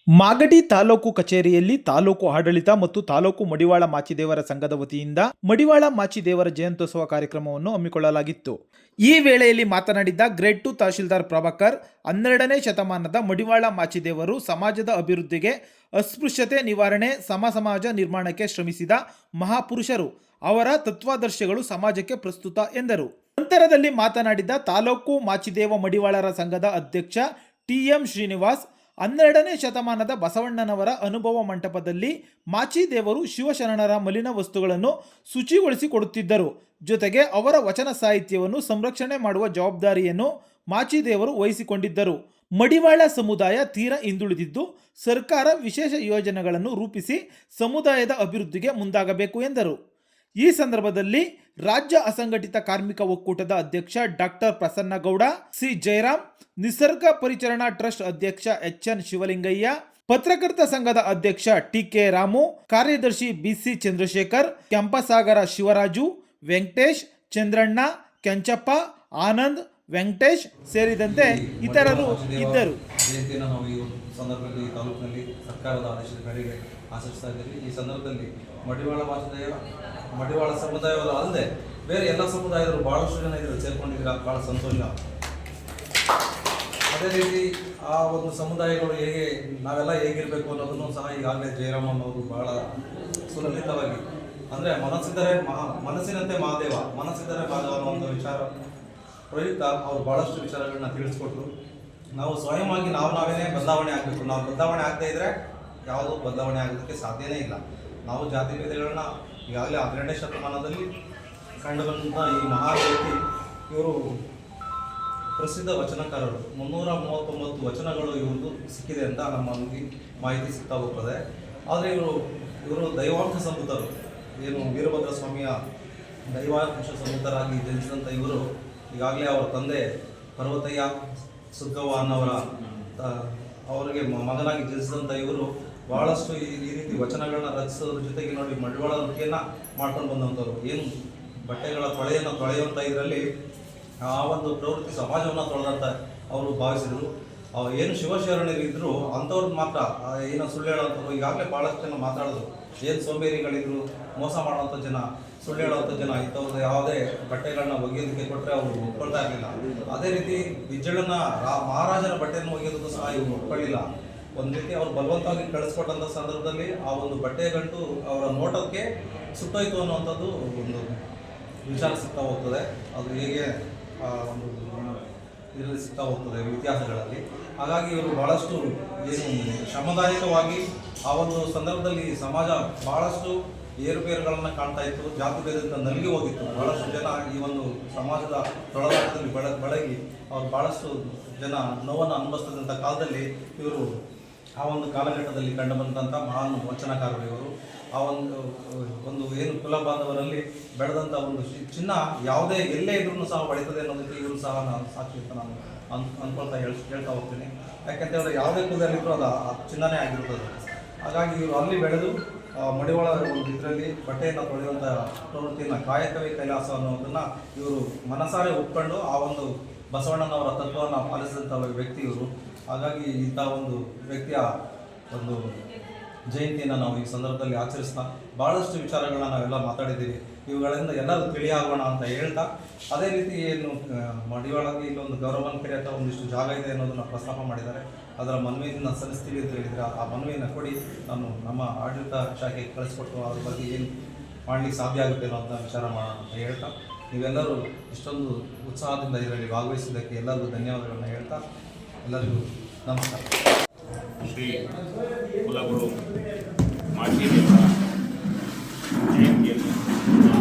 ಮಾಗಡಿ ತಾಲೂಕು ಕಚೇರಿಯಲ್ಲಿ ತಾಲೂಕು ಆಡಳಿತ ಮತ್ತು ತಾಲೂಕು ಮಡಿವಾಳ ಮಾಚಿದೇವರ ಸಂಘದ ವತಿಯಿಂದ ಮಡಿವಾಳ ಮಾಚಿದೇವರ ಜಯಂತ್ಯೋತ್ಸವ ಕಾರ್ಯಕ್ರಮವನ್ನು ಹಮ್ಮಿಕೊಳ್ಳಲಾಗಿತ್ತು. ಈ ವೇಳೆಯಲ್ಲಿ ಮಾತನಾಡಿದ ಗ್ರೇಡ್ 2 ತಹಶೀಲ್ದಾರ್ ಪ್ರಭಾಕರ್, 12ನೇ ಶತಮಾನದ ಮಡಿವಾಳ ಮಾಚಿದೇವರು ಸಮಾಜದ ಅಭಿವೃದ್ಧಿಗೆ, ಅಸ್ಪೃಶ್ಯತೆ ನಿವಾರಣೆ, ಸಮಾಜ ನಿರ್ಮಾಣಕ್ಕೆ ಶ್ರಮಿಸಿದ ಮಹಾಪುರುಷರು. ಅವರ ತತ್ವಾದರ್ಶಗಳು ಸಮಾಜಕ್ಕೆ ಪ್ರಸ್ತುತ ಎಂದರು. ನಂತರದಲ್ಲಿ ಮಾತನಾಡಿದ ತಾಲೂಕು ಮಾಚಿದೇವ ಮಡಿವಾಳರ ಸಂಘದ ಅಧ್ಯಕ್ಷ TM ಶ್ರೀನಿವಾಸ್, 12ನೇ ಶತಮಾನದ ಬಸವಣ್ಣನವರ ಅನುಭವ ಮಂಟಪದಲ್ಲಿ ಮಾಚಿದೇವರು ಶಿವಶರಣರ ಮಲಿನ ವಸ್ತುಗಳನ್ನು ಶುಚಿಗೊಳಿಸಿಕೊಡುತ್ತಿದ್ದರು. ಜೊತೆಗೆ ಅವರ ವಚನ ಸಾಹಿತ್ಯವನ್ನು ಸಂರಕ್ಷಣೆ ಮಾಡುವ ಜವಾಬ್ದಾರಿಯನ್ನು ಮಾಚಿದೇವರು ವಹಿಸಿಕೊಂಡಿದ್ದರು. ಮಡಿವಾಳ ಸಮುದಾಯ ತೀರಾ ಹಿಂದುಳಿದಿದ್ದು, ಸರ್ಕಾರ ವಿಶೇಷ ಯೋಜನೆಗಳನ್ನು ರೂಪಿಸಿ ಸಮುದಾಯದ ಅಭಿವೃದ್ಧಿಗೆ ಮುಂದಾಗಬೇಕು ಎಂದರು. ಈ ಸಂದರ್ಭದಲ್ಲಿ ರಾಜ್ಯ ಅಸಂಘಟಿತ ಕಾರ್ಮಿಕ ಒಕ್ಕೂಟದ ಅಧ್ಯಕ್ಷ ಡಾಕ್ಟರ್ ಪ್ರಸನ್ನಗೌಡ, ಸಿ ಜಯರಾಮ್, ನಿಸರ್ಗ ಪರಿಚರಣಾ ಟ್ರಸ್ಟ್ ಅಧ್ಯಕ್ಷ HN ಶಿವಲಿಂಗಯ್ಯ, ಪತ್ರಕರ್ತ ಸಂಘದ ಅಧ್ಯಕ್ಷ TK ರಾಮು, ಕಾರ್ಯದರ್ಶಿ BC ಚಂದ್ರಶೇಖರ್, ಕೆಂಪಸಾಗರ ಶಿವರಾಜು, ವೆಂಕಟೇಶ್, ಚಂದ್ರಣ್ಣ, ಕೆಂಚಪ್ಪ, ಆನಂದ್, ವೆಂಕಟೇಶ್ ಸೇರಿದಂತೆ ಇತರರು ಇದ್ದರು. ಸಂದರ್ಭದಲ್ಲಿ ತಾಲೂಕಿನಲ್ಲಿ ಸರ್ಕಾರದ ಆದೇಶದ ಮೇರೆಗೆ ಆಚರಿಸ್ತಾ ಇದ್ದೀವಿ. ಈ ಸಂದರ್ಭದಲ್ಲಿ ಮಡಿವಾಳ ಸಮುದಾಯವರು ಅಲ್ಲದೆ ಬೇರೆ ಎಲ್ಲ ಸಮುದಾಯದರು ಬಹಳಷ್ಟು ಜನ ಇದರಲ್ಲಿ ಸೇರ್ಕೊಂಡಿದ್ದೀರಾ, ಬಹಳ ಸಂತೋಷ. ಅದೇ ರೀತಿ ಆ ಒಂದು ಸಮುದಾಯಗಳು ನಾವೆಲ್ಲ ಹೇಗಿರಬೇಕು ಅನ್ನೋದನ್ನು ಸಹ ಈಗಾಗಲೇ ಜಯರಾಮನ್ ಅವರು ಬಹಳ ಸುಲಲಿತವಾಗಿ, ಅಂದರೆ ಮನಸ್ಸಿನಂತೆ ಮಹಾದೇವ, ಮನಸ್ಸಿದ್ದರೆ ಮಾಧವ ಅನ್ನುವಂಥ ವಿಚಾರ ಪ್ರಯುಕ್ತ ಅವರು ಬಹಳಷ್ಟು ವಿಚಾರಗಳನ್ನ ತಿಳಿಸ್ಕೊಟ್ರು. ನಾವು ಸ್ವಯಂವಾಗಿ ನಾವೇನೇ ಬದಲಾವಣೆ ಆಗಬೇಕು. ನಾವು ಬದಲಾವಣೆ ಆಗದೇ ಇದ್ದರೆ ಯಾವುದೂ ಬದಲಾವಣೆ ಆಗೋದಕ್ಕೆ ಸಾಧ್ಯನೇ ಇಲ್ಲ. ನಾವು ಜಾತಿ ಭೇದಗಳನ್ನ ಈಗಾಗಲೇ 12ನೇ ಶತಮಾನದಲ್ಲಿ ಕಂಡುಬಂದಂಥ ಈ ಮಹಾವ್ಯಕ್ತಿ ಇವರು ಪ್ರಸಿದ್ಧ ವಚನಕಾರರು. 339 ವಚನಗಳು ಇವ್ರದ್ದು ಸಿಕ್ಕಿದೆ ಅಂತ ನಮಗೆ ಮಾಹಿತಿ ಸಿಗ್ತಾ ಹೋಗ್ತದೆ. ಆದರೆ ಇವರು ದೈವಾಂಶ ಸಂಭೂತರು. ಏನು ವೀರಭದ್ರ ಸ್ವಾಮಿಯ ದೈವಾಂಶ ಸಂಭೂತರಾಗಿ ಜನಿಸಿದಂಥ ಇವರು ಈಗಾಗಲೇ ಅವರ ತಂದೆ ಪರ್ವತಯ್ಯ ಸುಗ್ಗವ್ವ ಅನ್ನೋರ ಅವರಿಗೆ ಮಗನಾಗಿ ಜನಿಸಿದಂಥ ಇವರು ಬಹಳಷ್ಟು ಈ ರೀತಿ ವಚನಗಳನ್ನ ರಚಿಸೋದ್ರ ಜೊತೆಗೆ ನೋಡಿ ಮಡಿವಾಳ ವೃತ್ತಿಯನ್ನು ಮಾಡ್ಕೊಂಡು ಬಂದಂಥವ್ರು. ಏನು ಬಟ್ಟೆಗಳ ತೊಳೆಯುವಂಥ ಇದರಲ್ಲಿ ಆ ಒಂದು ಪ್ರವೃತ್ತಿ ಸಮಾಜವನ್ನು ತೊಳೆದಂತ ಅವರು ಭಾವಿಸಿದರು. ಏನು ಶಿವಶರಣರಿದ್ರು ಅಂಥವ್ರದ್ದು ಮಾತ್ರ ಏನೋ ಸುಳ್ಳು ಹೇಳೋಂಥವ್ರು ಈಗಾಗಲೇ ಭಾಳಷ್ಟು ಜನ ಮಾತಾಡಿದ್ರು. ಏನು ಸೋಂಬೇರಿಗಳಿದ್ರು, ಮೋಸ ಮಾಡೋವಂಥ ಜನ, ಸುಳ್ಳು ಹೇಳೋವಂಥ ಜನ, ಇಂಥವ್ರದ್ದು ಯಾವುದೇ ಬಟ್ಟೆಗಳನ್ನ ಒಗೆಯೋದಕ್ಕೆ ಕೊಟ್ಟರೆ ಅವರು ಒಪ್ಕೊಳ್ತಾ ಇರಲಿಲ್ಲ. ಅದೇ ರೀತಿ ಬಿಜ್ಜಳನ್ನ ಮಹಾರಾಜನ ಬಟ್ಟೆಯನ್ನು ಒಗೆಯೋದಕ್ಕೂ ಸಹ ಇವರು ಒಪ್ಕೊಳ್ಳಿಲ್ಲ. ಒಂದು ರೀತಿ ಅವ್ರು ಬಲವಂತವಾಗಿ ಕಳಿಸ್ಕೊಟ್ಟಂಥ ಸಂದರ್ಭದಲ್ಲಿ ಆ ಒಂದು ಬಟ್ಟೆ ಗಂಟು ಅವರ ನೋಟಕ್ಕೆ ಸುಟ್ಟೋಯ್ತು ಅನ್ನುವಂಥದ್ದು ಒಂದು ವಿಚಾರ ಸಿಗ್ತಾ ಹೋಗ್ತದೆ. ಅದು ಹೇಗೆ ಒಂದು ಇದರಲ್ಲಿ ಸಿಗ್ತಾ ಹೋಗ್ತದೆ ಇತಿಹಾಸಗಳಲ್ಲಿ. ಹಾಗಾಗಿ ಇವರು ಭಾಳಷ್ಟು ಏನು ಶ್ರಮದಾಯಕವಾಗಿ ಆ ಒಂದು ಸಂದರ್ಭದಲ್ಲಿ ಸಮಾಜ ಭಾಳಷ್ಟು ಏರುಪೇರುಗಳನ್ನು ಕಾಣ್ತಾ ಇತ್ತು. ಜಾತಿ ಭೇದದಿಂದ ನಲಗಿ ಹೋಗಿತ್ತು. ಭಾಳಷ್ಟು ಜನ ಈ ಒಂದು ಸಮಾಜದ ತೊಳಲಾಟದಲ್ಲಿ ಬಳಗಿ ಅವ್ರು ಭಾಳಷ್ಟು ಜನ ನೋವನ್ನು ಅನುಭವಿಸಿದಂಥ ಕಾಲದಲ್ಲಿ ಇವರು ಆ ಒಂದು ಕಾಲಘಟ್ಟದಲ್ಲಿ ಕಂಡುಬಂದಂಥ ಮಹಾನ್ ವಚನಕಾರರು ಇವರು. ಆ ಒಂದು ಏನು ಕುಲ ಬಾಂಧವರಲ್ಲಿ ಬೆಳೆದಂಥ ಒಂದು ಚಿನ್ನ ಯಾವುದೇ ಎಲ್ಲೇ ಇದ್ರೂ ಸಹ ಹೊಡಿತದೆ ಅನ್ನೋದಕ್ಕೆ ಇವರು ಸಹ ನಾನು ಸಾಕ್ಷಿ ಅಂತ ನಾನು ಅಂದ್ಕೊಳ್ತಾ ಹೇಳ್ತಾ ಹೋಗ್ತೀನಿ. ಯಾಕೆಂತೇಳಿದ್ರೆ ಯಾವುದೇ ಕುಲದಲ್ಲಿದ್ದರೂ ಅದು ಚಿನ್ನನೇ ಆಗಿರ್ತದೆ. ಹಾಗಾಗಿ ಇವರು ಅಲ್ಲಿ ಬೆಳೆದು ಮಡಿವಾಳ ಒಂದು ಇದರಲ್ಲಿ ಬಟ್ಟೆಯನ್ನು ತೊಳೆಯುವಂಥ ಪ್ರವೃತ್ತಿಯನ್ನು ಕಾಯಕವೇ ಕೈಲಾಸ ಅನ್ನೋದನ್ನು ಇವರು ಮನಸಾರೆ ಒಪ್ಕೊಂಡು ಆ ಒಂದು ಬಸವಣ್ಣನವರ ತತ್ವವನ್ನು ಪಾಲಿಸಿದಂಥ ವ್ಯಕ್ತಿ ಇವರು. ಹಾಗಾಗಿ ಇಂಥ ಒಂದು ವ್ಯಕ್ತಿಯ ಒಂದು ಜಯಂತಿಯನ್ನು ನಾವು ಈ ಸಂದರ್ಭದಲ್ಲಿ ಆಚರಿಸ್ತಾ ಭಾಳಷ್ಟು ವಿಚಾರಗಳನ್ನ ನಾವೆಲ್ಲ ಮಾತಾಡಿದ್ದೀವಿ. ಇವುಗಳಿಂದ ಎಲ್ಲರೂ ತಿಳಿಯಾಗೋಣ ಅಂತ ಹೇಳ್ತಾ, ಅದೇ ರೀತಿ ಏನು ಮಡಿವಾಳಗೆ ಇಲ್ಲೊಂದು ಗೌರವನ ಕೆರೆ ಅಥವಾ ಒಂದಿಷ್ಟು ಜಾಗ ಇದೆ ಅನ್ನೋದನ್ನು ಪ್ರಸ್ತಾಪ ಮಾಡಿದ್ದಾರೆ. ಅದರ ಮನವಿಯನ್ನು ಸಲ್ಲಿಸ್ತೀವಿ ಅಂತ ಹೇಳಿದರೆ ಆ ಮನವಿಯನ್ನು ಕೊಡಿ, ನಾನು ನಮ್ಮ ಆಡಳಿತ ಶಾಖೆಗೆ ಕಳಿಸ್ಕೊಟ್ಟು ಅದ್ರ ಬಗ್ಗೆ ಏನು ಮಾಡಲಿಕ್ಕೆ ಸಾಧ್ಯ ಆಗುತ್ತೆ ಅನ್ನೋ ವಿಚಾರ ಮಾಡೋಣ ಅಂತ ಹೇಳ್ತಾ, ನೀವೆಲ್ಲರೂ ಇಷ್ಟೊಂದು ಉತ್ಸಾಹದಿಂದ ಇದರಲ್ಲಿ ಭಾಗವಹಿಸಿದ್ದಕ್ಕೆ ಎಲ್ಲರಿಗೂ ಧನ್ಯವಾದಗಳನ್ನು ಹೇಳ್ತಾ ಎಲ್ಲರಿಗೂ ನಮಸ್ಕಾರ. ಶ್ರೀ ಕುಲಗುರು ಮಾಚಿದೇವರ ಜಯಂತಿಯನ್ನು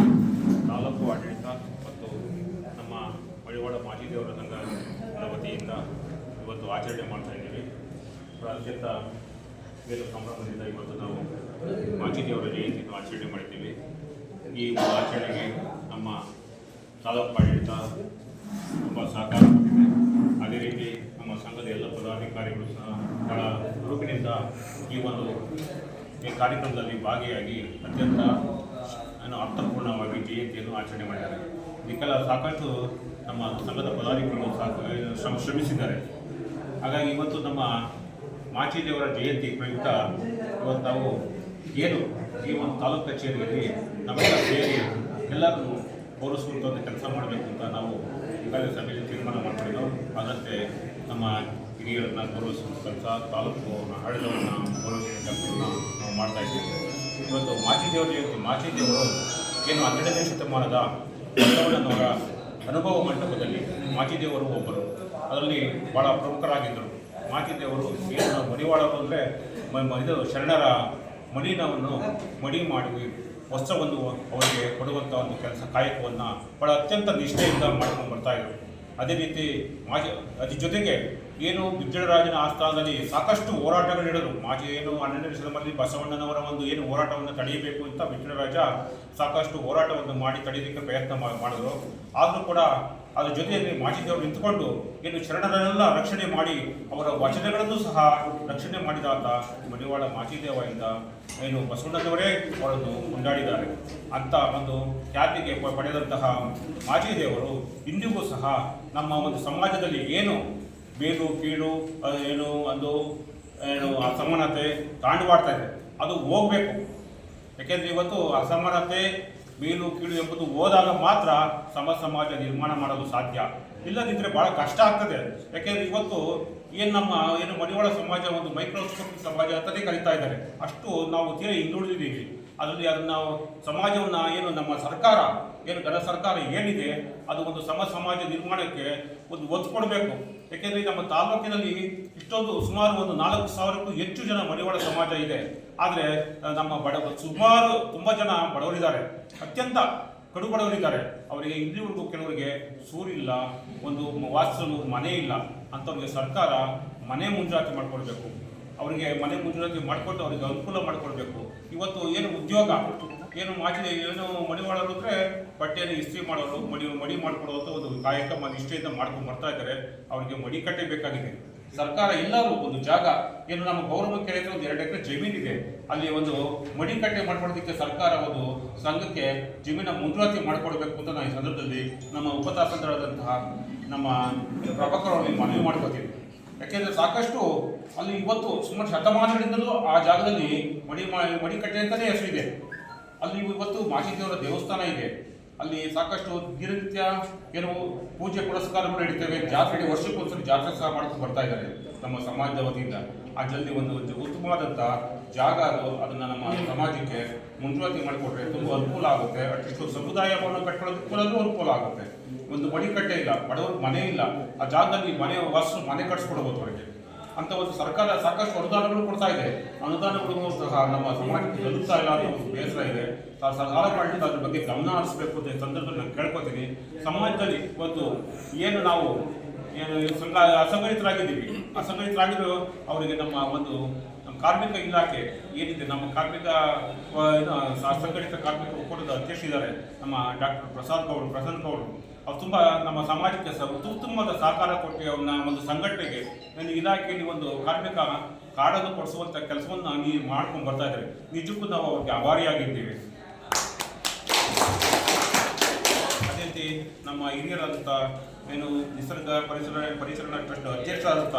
ತಾಲೂಕು ಆಡಳಿತ ಮತ್ತು ನಮ್ಮ ಮಡಿವಾಳ ಮಾಚಿದೇವರ ಸಂಘದ ವತಿಯಿಂದ ಇವತ್ತು ಆಚರಣೆ ಮಾಡ್ತಾ ಇದ್ದೀವಿ. ಅತ್ಯಂತ ವೇದ ಸಂಭ್ರಮದಿಂದ ಇವತ್ತು ನಾವು ಮಾಚಿದೇವರ ಜಯಂತಿಯನ್ನು ಆಚರಣೆ ಮಾಡಿದ್ದೀವಿ. ಈ ಆಚರಣೆಗೆ ನಮ್ಮ ತಾಲೂಕು ಆಡಳಿತ ತುಂಬ ಸಹಕಾರ ಕೊಟ್ಟಿದೆ. ಅದೇ ರೀತಿ ನಮ್ಮ ಸಂಘದ ಎಲ್ಲ ಪದಾಧಿಕಾರಿಗಳು ಸಹ ಬಹಳ ಹುರುಪಿನಿಂದ ಈ ಕಾರ್ಯಕ್ರಮದಲ್ಲಿ ಭಾಗಿಯಾಗಿ ಅತ್ಯಂತ ಅರ್ಥಪೂರ್ಣವಾಗಿ ಜಯಂತಿಯನ್ನು ಆಚರಣೆ ಮಾಡಿದ್ದಾರೆ. ಇದಕ್ಕೆಲ್ಲ ಸಾಕಷ್ಟು ನಮ್ಮ ಸಂಘದ ಪದಾಧಿಕಾರಿಗಳು ಶ್ರಮಿಸಿದ್ದಾರೆ. ಹಾಗಾಗಿ ಇವತ್ತು ನಮ್ಮ ಮಾಚಿದೇವರ ಜಯಂತಿ ಪ್ರಯುಕ್ತ ಇವತ್ತು ನಾವು ಏನು ಈ ಒಂದು ತಾಲೂಕು ಕಚೇರಿಯಲ್ಲಿ ನಮ್ಮೆಲ್ಲ ಸೇರಿ ಎಲ್ಲರೂ ಪೌರಸ್ಕೃತ ಒಂದು ಕೆಲಸ ಮಾಡಬೇಕು ಅಂತ ನಾವು ಈಗಾಗಲೇ ಸಭೆಯಲ್ಲಿ ತೀರ್ಮಾನ ಮಾಡ್ಕೊಂಡಿದ್ದೆವು. ಅದರಂತೆ ನಮ್ಮ ಹಿರಿಯರನ್ನ ಗೌರವಿಸುವ ಕೆಲಸ, ತಾಲೂಕು ಆಡಳಿತವನ್ನು ಗೌರವಿಸುವ ಕೆಲಸವನ್ನು ನಾವು ಮಾಡ್ತಾ ಇದ್ದೀವಿ. ಇವತ್ತು ಮಾಚಿದೇವರ ಜಯಂತಿ, ಮಾಚಿದೇವರು ಏನು 12ನೇ ಶತಮಾನದ ಬಸವಣ್ಣನವರ ಅನುಭವ ಮಂಟಪದಲ್ಲಿ ಮಾಚಿದೇವರು ಒಬ್ಬರು, ಅದರಲ್ಲಿ ಭಾಳ ಪ್ರಮುಖರಾಗಿದ್ದರು. ಮಾಚಿದೇವರು ಏನು ಮಡಿವಾಳರು ಅಂದರೆ ಇದು ಶರಣರ ಮಡಿನವನ್ನು ಮಡಿ ಮಾಡಿ ವಸ್ತ್ರವನ್ನು ಅವರಿಗೆ ಕೊಡುವಂಥ ಒಂದು ಕೆಲಸ, ಕಾಯಕವನ್ನು ಭಾಳ ಅತ್ಯಂತ ನಿಷ್ಠೆಯಿಂದ ಮಾಡ್ಕೊಂಡು ಬರ್ತಾಯಿದ್ರು. ಅದೇ ರೀತಿ ಅದ್ರ ಜೊತೆಗೆ ಏನು ಬಿಜ್ಜಳರಾಜನ ಆಸ್ಥಾನದಲ್ಲಿ ಸಾಕಷ್ಟು ಹೋರಾಟಗಳು ನಡೆದರು. ಏನು 12ನೇ ಶತಮಾನದಲ್ಲಿ ಬಸವಣ್ಣನವರ ಒಂದು ಏನು ಹೋರಾಟವನ್ನು ತಡೆಯಬೇಕು ಅಂತ ಬಿಜ್ಜಳರಾಜ ಸಾಕಷ್ಟು ಹೋರಾಟವನ್ನು ಮಾಡಿ ತಡೆಯಲಿಕ್ಕೆ ಪ್ರಯತ್ನ ಮಾಡಿದ್ರು. ಆದರೂ ಕೂಡ ಅದ್ರ ಜೊತೆಯಲ್ಲಿ ಮಾಚಿದೇವರು ನಿಂತುಕೊಂಡು ಏನು ಶರಣರನ್ನೆಲ್ಲ ರಕ್ಷಣೆ ಮಾಡಿ ಅವರ ವಚನಗಳನ್ನು ಸಹ ರಕ್ಷಣೆ ಮಾಡಿದಾತ ಮಡಿವಾಳ ಮಾಚಿದೇವ ಇಂದ ಏನು ಬಸವಣ್ಣನವರೇ ಅವರನ್ನು ಕೊಂಡಾಡಿದ್ದಾರೆ ಅಂತ ಒಂದು ಖ್ಯಾತಿಗೆ ಪಡೆದಂತಹ ಮಾಚಿದೇವರು ಇಂದಿಗೂ ಸಹ ನಮ್ಮ ಒಂದು ಸಮಾಜದಲ್ಲಿ ಏನು ಬೇರು ಕೀಳು ಏನು ಅಸಮಾನತೆ ತಾಂಡವಾಡ್ತಾ ಇದೆ, ಅದು ಹೋಗಬೇಕು. ಯಾಕೆಂದರೆ ಇವತ್ತು ಅಸಮಾನತೆ, ಮೇಲು ಕೀಳು ಎಂಬುದು ಹೋದಾಗ ಮಾತ್ರ ಸಮಾಜ ನಿರ್ಮಾಣ ಮಾಡೋದು ಸಾಧ್ಯ. ಇಲ್ಲದಿದ್ದರೆ ಭಾಳ ಕಷ್ಟ ಆಗ್ತದೆ. ಯಾಕೆಂದರೆ ಇವತ್ತು ನಮ್ಮ ಮಡಿವಾಳ ಸಮಾಜ ಒಂದು ಮೈಕ್ರೋಸ್ಕೋಪಿಕ್ ಸಮಾಜ ಅಂತಲೇ ಕರೀತಾ ಇದ್ದಾರೆ. ಅಷ್ಟು ನಾವು ತೀರ ಹಿಂದುಳಿದಿದ್ದೀವಿ. ಅದರಲ್ಲಿ ಅದನ್ನು ಸಮಾಜವನ್ನು ನಮ್ಮ ಸರ್ಕಾರ ಘನ ಸರ್ಕಾರ ಏನಿದೆ ಅದು ಒಂದು ಸಮಾಜ ನಿರ್ಮಾಣಕ್ಕೆ ಒಂದು ಒತ್ತು ಕೊಡಬೇಕು. ಯಾಕೆಂದರೆ ನಮ್ಮ ತಾಲೂಕಿನಲ್ಲಿ ಇಷ್ಟೊಂದು ಸುಮಾರು ಒಂದು 4,000ಕ್ಕೂ ಹೆಚ್ಚು ಜನ ಮಡಿವಾಳ ಸಮಾಜ ಇದೆ. ಆದರೆ ನಮ್ಮ ಸುಮಾರು ತುಂಬ ಜನ ಬಡವರಿದ್ದಾರೆ, ಅತ್ಯಂತ ಕಡು ಬಡವರಿದ್ದಾರೆ. ಅವರಿಗೆ ಇಲ್ಲಿವರೆಗೂ ಕೆಲವರಿಗೆ ಸೂರಿಲ್ಲ, ಒಂದು ವಾಸಿಸಲು ಮನೆ ಇಲ್ಲ. ಅಂಥವ್ರಿಗೆ ಸರ್ಕಾರ ಮನೆ ಮುಂಜಾತಿ ಮಾಡಿಕೊಡ್ಬೇಕು. ಅವರಿಗೆ ಮನೆ ಮುಂಜಾತಿ ಮಾಡಿಕೊಟ್ಟು ಅವರಿಗೆ ಅನುಕೂಲ ಮಾಡಿಕೊಡ್ಬೇಕು. ಇವತ್ತು ಏನು ಉದ್ಯೋಗ ಮಡಿವಾಳರು ಅಂದರೆ ಬಟ್ಟೆಯನ್ನು ಇಸ್ತ್ರಿ ಮಾಡೋರು, ಮಡಿ ಮಾಡಿಕೊಡೋದು ಒಂದು ಕಾಯಕ ನಿಷ್ಠೆಯಿಂದ ಮಾಡ್ಕೊಂಡು ಬರ್ತಾ ಇದ್ದಾರೆ. ಅವರಿಗೆ ಮಡಿಕಟ್ಟೆ ಬೇಕಾಗಿದೆ. ಸರ್ಕಾರ ಎಲ್ಲರೂ ಒಂದು ಜಾಗ ನಮ್ಮ ಗೌರವ ಕೇಳಿದ್ರೆ ಒಂದು 2 ಎಕರೆ ಜಮೀನಿದೆ, ಅಲ್ಲಿ ಒಂದು ಮಡಿಕಟ್ಟೆ ಮಾಡ್ಕೊಡೋದಕ್ಕೆ ಸರ್ಕಾರ ಒಂದು ಸಂಘಕ್ಕೆ ಜಮೀನ ಮುಂಜಾತಿ ಮಾಡಿಕೊಡ್ಬೇಕು ಅಂತ ನಾನು ಈ ಸಂದರ್ಭದಲ್ಲಿ ನಮ್ಮ ಉಪತಹಸೀಲ್ದಾರರಾದಂತಹ ನಮ್ಮ ಪ್ರಭಾಕರ್ ಅವರಿಗೆ ಮನವಿ ಮಾಡ್ಕೋತೀನಿ. ಯಾಕೆಂದರೆ ಸಾಕಷ್ಟು ಅಲ್ಲಿ ಇವತ್ತು ಸುಮಾರು ಶತಮಾನಗಳಿಂದಲೂ ಆ ಜಾಗದಲ್ಲಿ ಮಡಿಕಟ್ಟೆ ಅಂತಲೇ ಹೆಸರಿದೆ. ಅಲ್ಲಿ ಇವತ್ತು ಮಾಚಿದೇವರ ದೇವಸ್ಥಾನ ಇದೆ. ಅಲ್ಲಿ ಸಾಕಷ್ಟು ದಿನನಿತ್ಯ ಪೂಜೆ ಪುರಸ್ಕಾರಗಳು ನಡೀತವೆ. ಜಾತ್ರೆ ವರ್ಷಕ್ಕೊಂದ್ಸರಿ ಜಾತ್ರೆ ಸಹ ಮಾಡ್ಕೊಂಡು ಬರ್ತಾ ಇದ್ದಾರೆ ನಮ್ಮ ಸಮಾಜದ ವತಿಯಿಂದ. ಅದರಲ್ಲಿ ಒಂದು ಉತ್ತಮವಾದಂಥ ಜಾಗ ಅದನ್ನು ನಮ್ಮ ಸಮಾಜಕ್ಕೆ ಮುಂಜಾತಿ ಮಾಡಿಕೊಟ್ರೆ ತುಂಬ ಅನುಕೂಲ ಆಗುತ್ತೆ. ಅಟ್ಲೀಸ್ಟ್ ಸಮುದಾಯ ಭವನ ಕಟ್ಕೊಳ್ಳೋದಕ್ಕೂ ಅನುಕೂಲ ಆಗುತ್ತೆ. ಒಂದು ಮಡಿಕಟ್ಟೆ ಇಲ್ಲ, ಬಡವ್ರಿಗೆ ಮನೆ ಇಲ್ಲ, ಆ ಜಾಗದಲ್ಲಿ ಮನೆ ಕಟ್ಸ್ಕೊಡ್ಬೋದು ಅವರಿಗೆ ಅಂತ ಒಂದು ಸರ್ಕಾರ ಸಾಕಷ್ಟು ಅನುದಾನಗಳು ಕೊಡ್ತಾ ಇದೆ. ಅನುದಾನಗಳು ಸಹ ನಮ್ಮ ಸಮಾಜಕ್ಕೆ ತಲುಪ್ತಾ ಇಲ್ಲ ಅಂತ ಒಂದು ಬೇಸರ ಇದೆ. ಸರ್ಕಾರ ಅದ್ರ ಬಗ್ಗೆ ಗಮನ ಹರಿಸಬೇಕು ಅಂತ ಸಂದರ್ಭದಲ್ಲಿ ನಾನು ಕೇಳ್ಕೊತೀನಿ. ಸಮಾಜದಲ್ಲಿ ಇವತ್ತು ನಾವು ಅಸಂಘಟಿತರಾಗಿದ್ದೀವಿ ಅವರಿಗೆ ನಮ್ಮ ಕಾರ್ಮಿಕ ಇಲಾಖೆ ಏನಿದೆ, ನಮ್ಮ ಅಸಂಘಟಿತ ಕಾರ್ಮಿಕ ಒಕ್ಕೂಟದ ಅಧ್ಯಕ್ಷರಿದ್ದಾರೆ ನಮ್ಮ ಡಾಕ್ಟರ್ ಪ್ರಸನ್ನ ಗೌಡರು. ಅವ್ರು ತುಂಬ ನಮ್ಮ ಸಮಾಜಕ್ಕೆ ಉತ್ತಮವಾದ ಸಹಕಾರ ಕೊಟ್ಟು ಅವ್ರನ್ನ ಒಂದು ಸಂಘಟನೆಗೆ ಇಲಾಖೆಯಲ್ಲಿ ಒಂದು ಕಾರ್ಮಿಕ ಕಾರ್ಡನ್ನು ಕೊಡಿಸುವಂಥ ಕೆಲಸವನ್ನು ನೀವು ಮಾಡ್ಕೊಂಡು ಬರ್ತಾ ಇದ್ದಾರೆ. ನಿಜಕ್ಕೂ ನಾವು ಅವ್ರಿಗೆ ಆಭಾರಿಯಾಗಿದ್ದೀವಿ. ಅದೇ ರೀತಿ ನಮ್ಮ ಹಿರಿಯರಾದಂಥ ನಿಸರ್ಗ ಪರಿಸರ ಟ್ರಸ್ಟ್ ಅಧ್ಯಕ್ಷರಾದಂಥ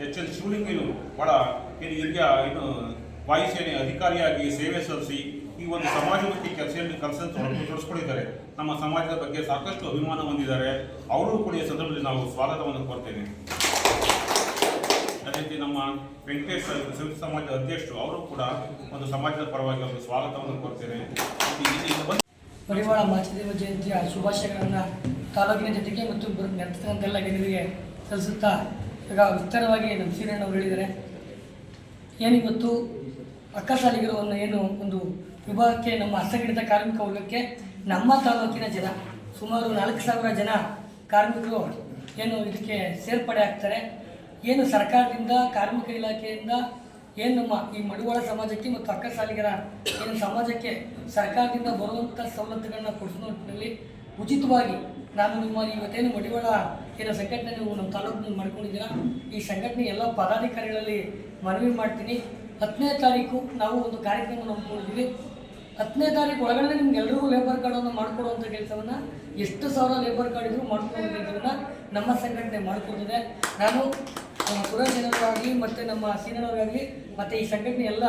ಎಚ್.ಎಲ್. ಶಿವಲಿಂಗಯ್ಯನು ಭಾಳ ಹಿರಿಯ ವಾಯುಸೇನೆ ಅಧಿಕಾರಿಯಾಗಿ ಸೇವೆ ಸಲ್ಲಿಸಿ ಈ ಒಂದು ಸಮಾಜಮುಖಿ ಕೆಲಸ ತೊಡಸ್ಕೊಂಡಿದ್ದಾರೆ. ನಮ್ಮ ಸಮಾಜದ ಬಗ್ಗೆ ಸಾಕಷ್ಟು ಅಭಿಮಾನ ಹೊಂದಿದ್ದಾರೆ. ಅವರು ಕೂಡ ಈ ಸಂದರ್ಭದಲ್ಲಿ ನಾವು ಸ್ವಾಗತವನ್ನು ಕೋರ್ತೇವೆ. ಅದೇ ರೀತಿ ನಮ್ಮ ವೆಂಕಟೇಶ್ ಸಂಯುಕ್ತ ಸಮಾಜದ ಅಧ್ಯಕ್ಷರು, ಅವರು ಕೂಡ ಒಂದು ಸಮಾಜದ ಪರವಾಗಿ ಅವರು ಸ್ವಾಗತವನ್ನು ಕೋರ್ತೇನೆ. ಮಡಿವಾಳ ಮಾಚಿದೇವ ಜಯಂತಿಯ ಶುಭಾಶಯಗಳನ್ನು ತಾಲೂಕಿನ ಜೊತೆಗೆ ಮತ್ತು ನೆರೆತಕ್ಕಂತೆಲ್ಲ ಗಣ್ಯರಿಗೆ ಸಲ್ಲಿಸುತ್ತಾ ಈಗ ವಿಸ್ತಾರವಾಗಿ ನಮ್ಮ ಶ್ರೀರಣ್ಣವರು ಹೇಳಿದ್ದಾರೆ. ಏನಿವತ್ತು ಅಕ್ಕಸಾಲಿಗರನ್ನು ಒಂದು ವಿಭಾಗಕ್ಕೆ ನಮ್ಮ ಅಸಂಘಟಿತ ಕಾರ್ಮಿಕ ವರ್ಗಕ್ಕೆ ನಮ್ಮ ತಾಲೂಕಿನ ಜನ ಸುಮಾರು 4,000 ಜನ ಕಾರ್ಮಿಕರು ಇದಕ್ಕೆ ಸೇರ್ಪಡೆ ಆಗ್ತಾರೆ. ಸರ್ಕಾರದಿಂದ, ಕಾರ್ಮಿಕ ಇಲಾಖೆಯಿಂದ ನಮ್ಮ ಈ ಮಡಿವಾಳ ಸಮಾಜಕ್ಕೆ ಮತ್ತು ಅಕ್ಕಸಾಲಿಗರ ಸಮಾಜಕ್ಕೆ ಸರ್ಕಾರದಿಂದ ಬರುವಂಥ ಸವಲತ್ತುಗಳನ್ನ ಕೊಡಿಸೋ ನಿಟ್ಟಿನಲ್ಲಿ ಉಚಿತವಾಗಿ ನಾನು ನಿಮ್ಮ ಇವತ್ತೇನು ಮಡಿವಾಳ ಸಂಘಟನೆ ನೀವು ನಮ್ಮ ತಾಲೂಕಿನಲ್ಲಿ ಮಾಡ್ಕೊಂಡಿದ್ದೀರಾ, ಈ ಸಂಘಟನೆ ಎಲ್ಲ ಪದಾಧಿಕಾರಿಗಳಲ್ಲಿ ಮನವಿ ಮಾಡ್ತೀನಿ. 10ನೇ ತಾರೀಕು ನಾವು ಒಂದು ಕಾರ್ಯಕ್ರಮ ಹಮ್ಮಿಕೊಂಡಿದ್ದೀವಿ. 10ನೇ ತಾರೀಕು ಒಳಗಡೆ ನಿಮ್ಗೆಲ್ಲರಿಗೂ ಲೇಬರ್ ಕಾರ್ಡನ್ನು ಮಾಡಿಕೊಡುವಂಥ ಕೆಲಸವನ್ನು ಎಷ್ಟು ಸಾವಿರ ಲೇಬರ್ ಕಾರ್ಡ್ ಇದ್ರೂ ಮಾಡ್ಕೊಳ್ಳೋ ಕೆಲಸವನ್ನು ನಮ್ಮ ಸಂಘಟನೆ ಮಾಡಿಕೊಟ್ಟಿದೆ. ನಾನು ಸುರೇಶನವರಾಗಲಿ ಮತ್ತು ನಮ್ಮ ಸೀನಣ್ಣವರಿಗಾಗಲಿ ಮತ್ತು ಈ ಸಂಘಟನೆ ಎಲ್ಲ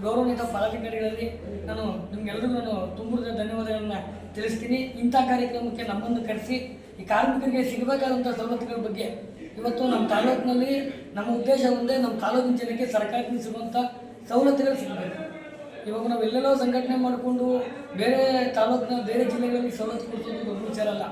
ಗೌರವಾನ್ವಿತ ಪದಾಧಿಕಾರಿಗಳಲ್ಲಿ ನಾನು ನಿಮ್ಗೆಲ್ಲರಿಗೂ ನಾನು ತುಂಬ ಧನ್ಯವಾದಗಳನ್ನು ತಿಳಿಸ್ತೀನಿ. ಇಂಥ ಕಾರ್ಯಕ್ರಮಕ್ಕೆ ನಮ್ಮನ್ನು ಕರೆಸಿ ಈ ಕಾರ್ಮಿಕರಿಗೆ ಸಿಗಬೇಕಾದಂಥ ಸವಲತ್ತುಗಳ ಬಗ್ಗೆ ಇವತ್ತು ನಮ್ಮ ತಾಲೂಕಿನಲ್ಲಿ ನಮ್ಮ ಉದ್ದೇಶ ಒಂದೇ, ನಮ್ಮ ತಾಲೂಕಿನ ಜನಕ್ಕೆ ಸರ್ಕಾರದಿಂದ ಸಿಗುವಂಥ ಸವಲತ್ತುಗಳು ಸಿಗಬೇಕು. ಇವಾಗ ನಾವು ಎಲ್ಲೆಲ್ಲೋ ಸಂಘಟನೆ ಮಾಡಿಕೊಂಡು ಬೇರೆ ತಾಲೂಕಿನ ಬೇರೆ ಜಿಲ್ಲೆಗಳಲ್ಲಿ ಸವಲತ್ತು ಕೊಡ್ಸೋದು ದೊಡ್ಡ ವಿಚಾರ ಅಲ್ಲ.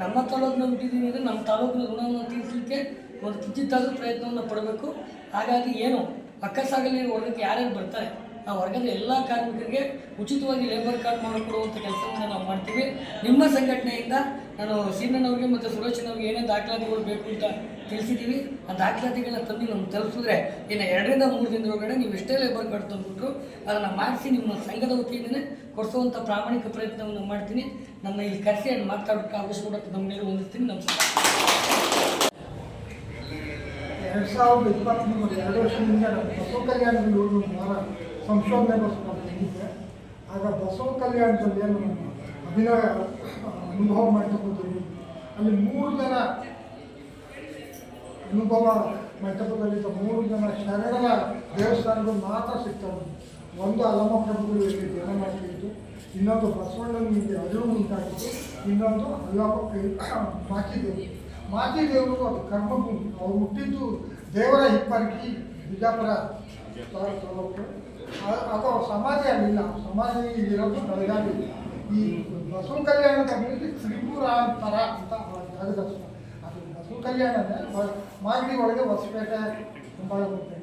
ನಮ್ಮ ತಾಲೂಕಿನಲ್ಲಿ ಹುಟ್ಟಿದ್ದೀವಿ ಅಂದರೆ ನಮ್ಮ ತಾಲೂಕಿನ ಋಣವನ್ನು ತೀರಿಸಲಿಕ್ಕೆ ಒಂದು ಕಿಂಚಿತ್ತಾದರೂ ಪ್ರಯತ್ನವನ್ನು ಪಡಬೇಕು. ಹಾಗಾಗಿ ಏನು ಅಕ್ಕಸಾಗಲಿ ವರ್ಗಕ್ಕೆ ಯಾರ್ಯಾರು ಬರ್ತಾರೆ ಆ ವರ್ಗದ ಎಲ್ಲ ಕಾರ್ಮಿಕರಿಗೆ ಉಚಿತವಾಗಿ ಲೇಬರ್ ಕಾರ್ಡ್ ಮಾಡಿಕೊಡುವಂಥ ಕೆಲಸವನ್ನು ನಾವು ಮಾಡ್ತೀವಿ. ನಿಮ್ಮ ಸಂಘಟನೆಯಿಂದ ನಾನು ಸೀನಣ್ಣವ್ರಿಗೆ ಮತ್ತು ಸುರೇಶನವ್ರಿಗೆ ಏನೇ ದಾಖಲಾತಿಗಳು ಬೇಕು ಅಂತ ತಿಳಿಸಿದ್ದೀವಿ. ಆ ದಾಖಲಾತಿಗಳನ್ನ ತಂದು ನಮ್ಗೆ ತಲುಪಿಸಿದ್ರೆ ಇನ್ನು 2 ರಿಂದ 3 ದಿನದೊಳಗಡೆ ನೀವು ಎಷ್ಟೇ ಲೇಬರ್ ಕಾರ್ಡ್ ತಂದುಬಿಟ್ರು ಅದನ್ನು ಮಾಡಿಸಿ ನಿಮ್ಮ ಸಂಘದ ವತಿಯಿಂದಲೇ ಕೊಡಿಸುವಂಥ ಪ್ರಾಮಾಣಿಕ ಪ್ರಯತ್ನವನ್ನು ಮಾಡ್ತೀನಿ. ನನ್ನ ಇಲ್ಲಿ ಕರೆಸಿ ಅದು ಮಾತಾಡೋಕ್ಕೆ ಅವಕಾಶ ಕೊಡೋಕ್ಕೆ ನಮಗೆಲ್ಲ ಹೊಂದಿಸ್ತೀನಿ. ನಮಸ್ಕಾರ. 2023 2 ವರ್ಷದಿಂದ ಬಸವ ಕಲ್ಯಾಣದಲ್ಲಿ ಒಂದು ವಾರ ಸಂಶೋಧನೆಗೋಸ್ಕರ ಬಂದಿದ್ದೆ. ಆಗ ಬಸವ ಕಲ್ಯಾಣದಲ್ಲಿ ಏನು ಅಭಿನಯ ಅನುಭವ ಮಂಟಪದಲ್ಲಿ ಅಲ್ಲಿ 3 ಜನ ಅನುಭವ ಮಂಟಪದಲ್ಲಿದ್ದ 3 ಜನ ಶರಣರ ದೇವಸ್ಥಾನಗಳು ಮಾತ್ರ ಸಿಗ್ತವೆ. ಒಂದು ಅಲ್ಲಮ್ಮ ಪ್ರಭುಗಳು ಇಲ್ಲಿ ಜನ ಮಾಡ್ತಿದ್ದು, ಇನ್ನೊಂದು ಬಸವಣ್ಣನಿಗೆ ಅರಿವು ಉಂಟಾಗಿತ್ತು, ಇನ್ನೊಂದು ಅಲ್ಲಮ್ಮ ಮಾಚಿದೇವರು ಅದು ಕರ್ಮಭೂಮಿ. ಅವ್ರು ಹುಟ್ಟಿದ್ದು ದೇವರ ಹಿಪ್ಪರಗಿ ಬಿಜಾಪುರ ತಾಲೂಕು. ಅದು ಅವ್ರ ಸಮಾಧಿ ಅಲ್ಲಿಲ್ಲ, ಸಮಾಧಿ ಇರೋದು ಬೆಳಗಾವಿ. ಈ ಬಸವ ಕಲ್ಯಾಣದ ಮೇಲೆ ತ್ರಿಪುರಾಂತರ ಅಂತ ಜಾಗದ ಹೆಸರು. ಅದು ಬಸವ ಕಲ್ಯಾಣನೇ ಮಾಗಡಿ ಒಳಗೆ ಹೊಸಪೇಟೆ ಕುಂಬಳಪೇಟೆ